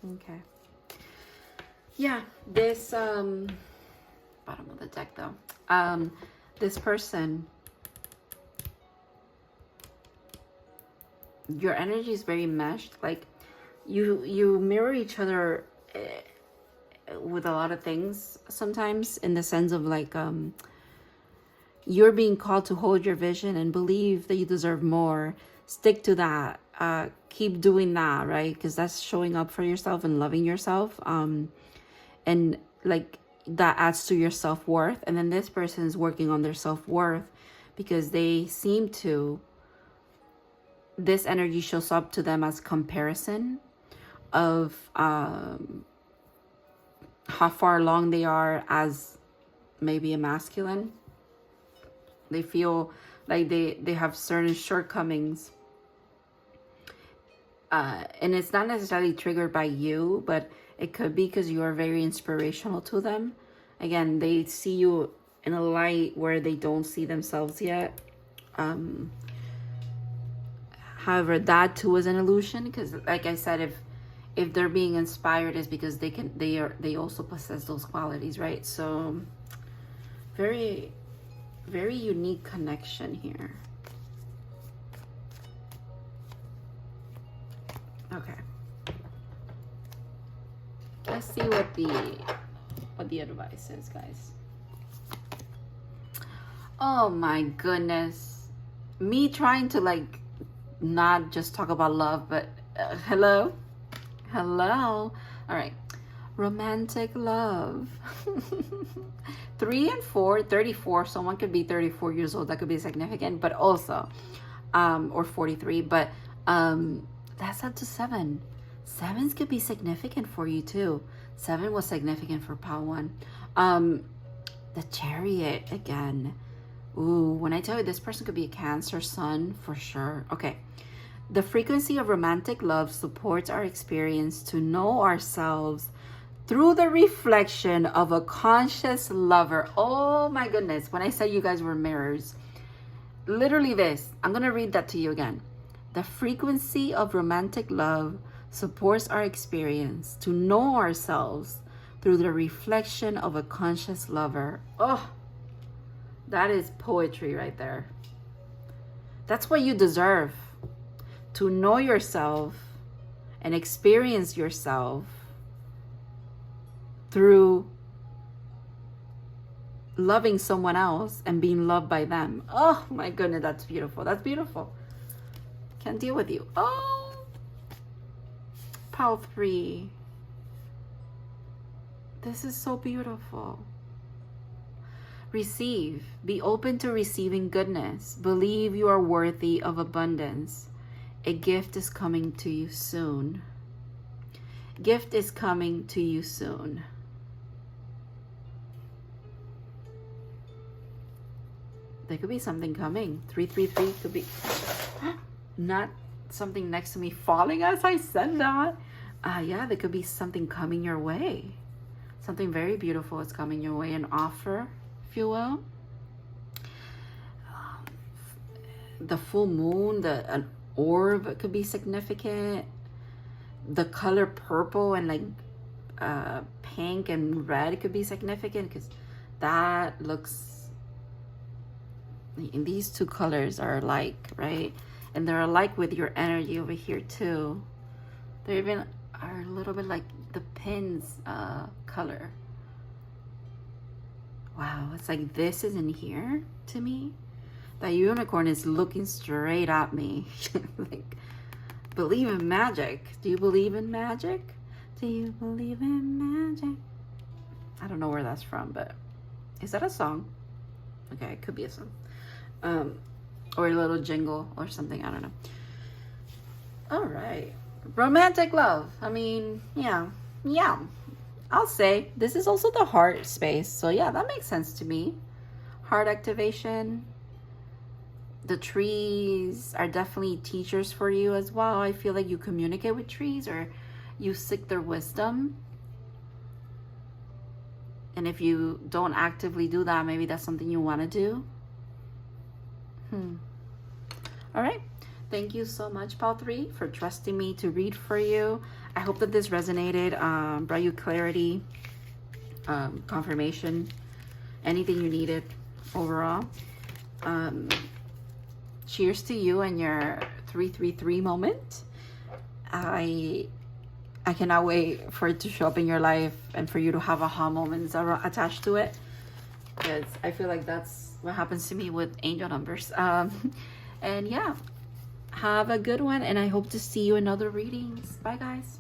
Okay. Yeah, this bottom of the deck though. This person, your energy is very meshed. Like you mirror each other with a lot of things sometimes, in the sense of like you're being called to hold your vision and believe that you deserve more. Stick to that. Keep doing that, right? Because that's showing up for yourself and loving yourself. And like that adds to your self-worth. And then this person is working on their self-worth because they seem to, this energy shows up to them as comparison of how far along they are as maybe a masculine. They feel like they have certain shortcomings. And it's not necessarily triggered by you, but it could be because you are very inspirational to them. Again, they see you in a light where they don't see themselves yet. However, that too is an illusion, because like I said, if they're being inspired, is because they also possess those qualities, right? So very, very unique connection here. Okay. Let's see what the advice is, guys. Oh my goodness. me trying to like not just talk about love, but hello. All right, romantic love. 3 and 4, 34. Someone could be 34 years old. That could be significant, but also or 43, but that's up to 7. 7s could be significant for you too. 7 was significant for Pile 1. The Chariot again. Ooh, when I tell you this person could be a Cancer sun for sure. Okay. The frequency of romantic love supports our experience to know ourselves through the reflection of a conscious lover. Oh my goodness. When I said you guys were mirrors, literally this, I'm going to read that to you again. The frequency of romantic love supports our experience to know ourselves through the reflection of a conscious lover. Oh, that is poetry right there. That's what you deserve. To know yourself and experience yourself through loving someone else and being loved by them. Oh my goodness, that's beautiful. That's beautiful. Can't deal with you. Oh, Pile 3. This is so beautiful. Receive. Be open to receiving goodness. Believe you are worthy of abundance. A gift is coming to you soon. Gift is coming to you soon. There could be something coming. 333 could be not something next to me falling as I said that. Yeah, there could be something coming your way. Something very beautiful is coming your way. An offer, if you will. The full moon, an orb could be significant. The color purple and like pink and red could be significant because that looks, and these two colors are alike, right? And they're alike with your energy over here too. They even are a little bit like the pin's color. Wow, it's like this is in here to me. That unicorn is looking straight at me. Like, believe in magic. Do you believe in magic? Do you believe in magic? I don't know where that's from, but is that a song? Okay, it could be a song. Or a little jingle or something. I don't know. All right. Romantic love. I mean, yeah. I'll say this is also the heart space. So yeah, that makes sense to me. Heart activation. The trees are definitely teachers for you as well. I feel like you communicate with trees or you seek their wisdom. And if you don't actively do that, maybe that's something you want to do. All right. Thank you so much, Pile 3, for trusting me to read for you. I hope that this resonated, brought you clarity, confirmation, anything you needed overall. Cheers to you and your 333 moment. I cannot wait for it to show up in your life and for you to have aha moments attached to it, because I feel like that's what happens to me with angel numbers. And yeah, have a good one, and I hope to see you in other readings. Bye guys.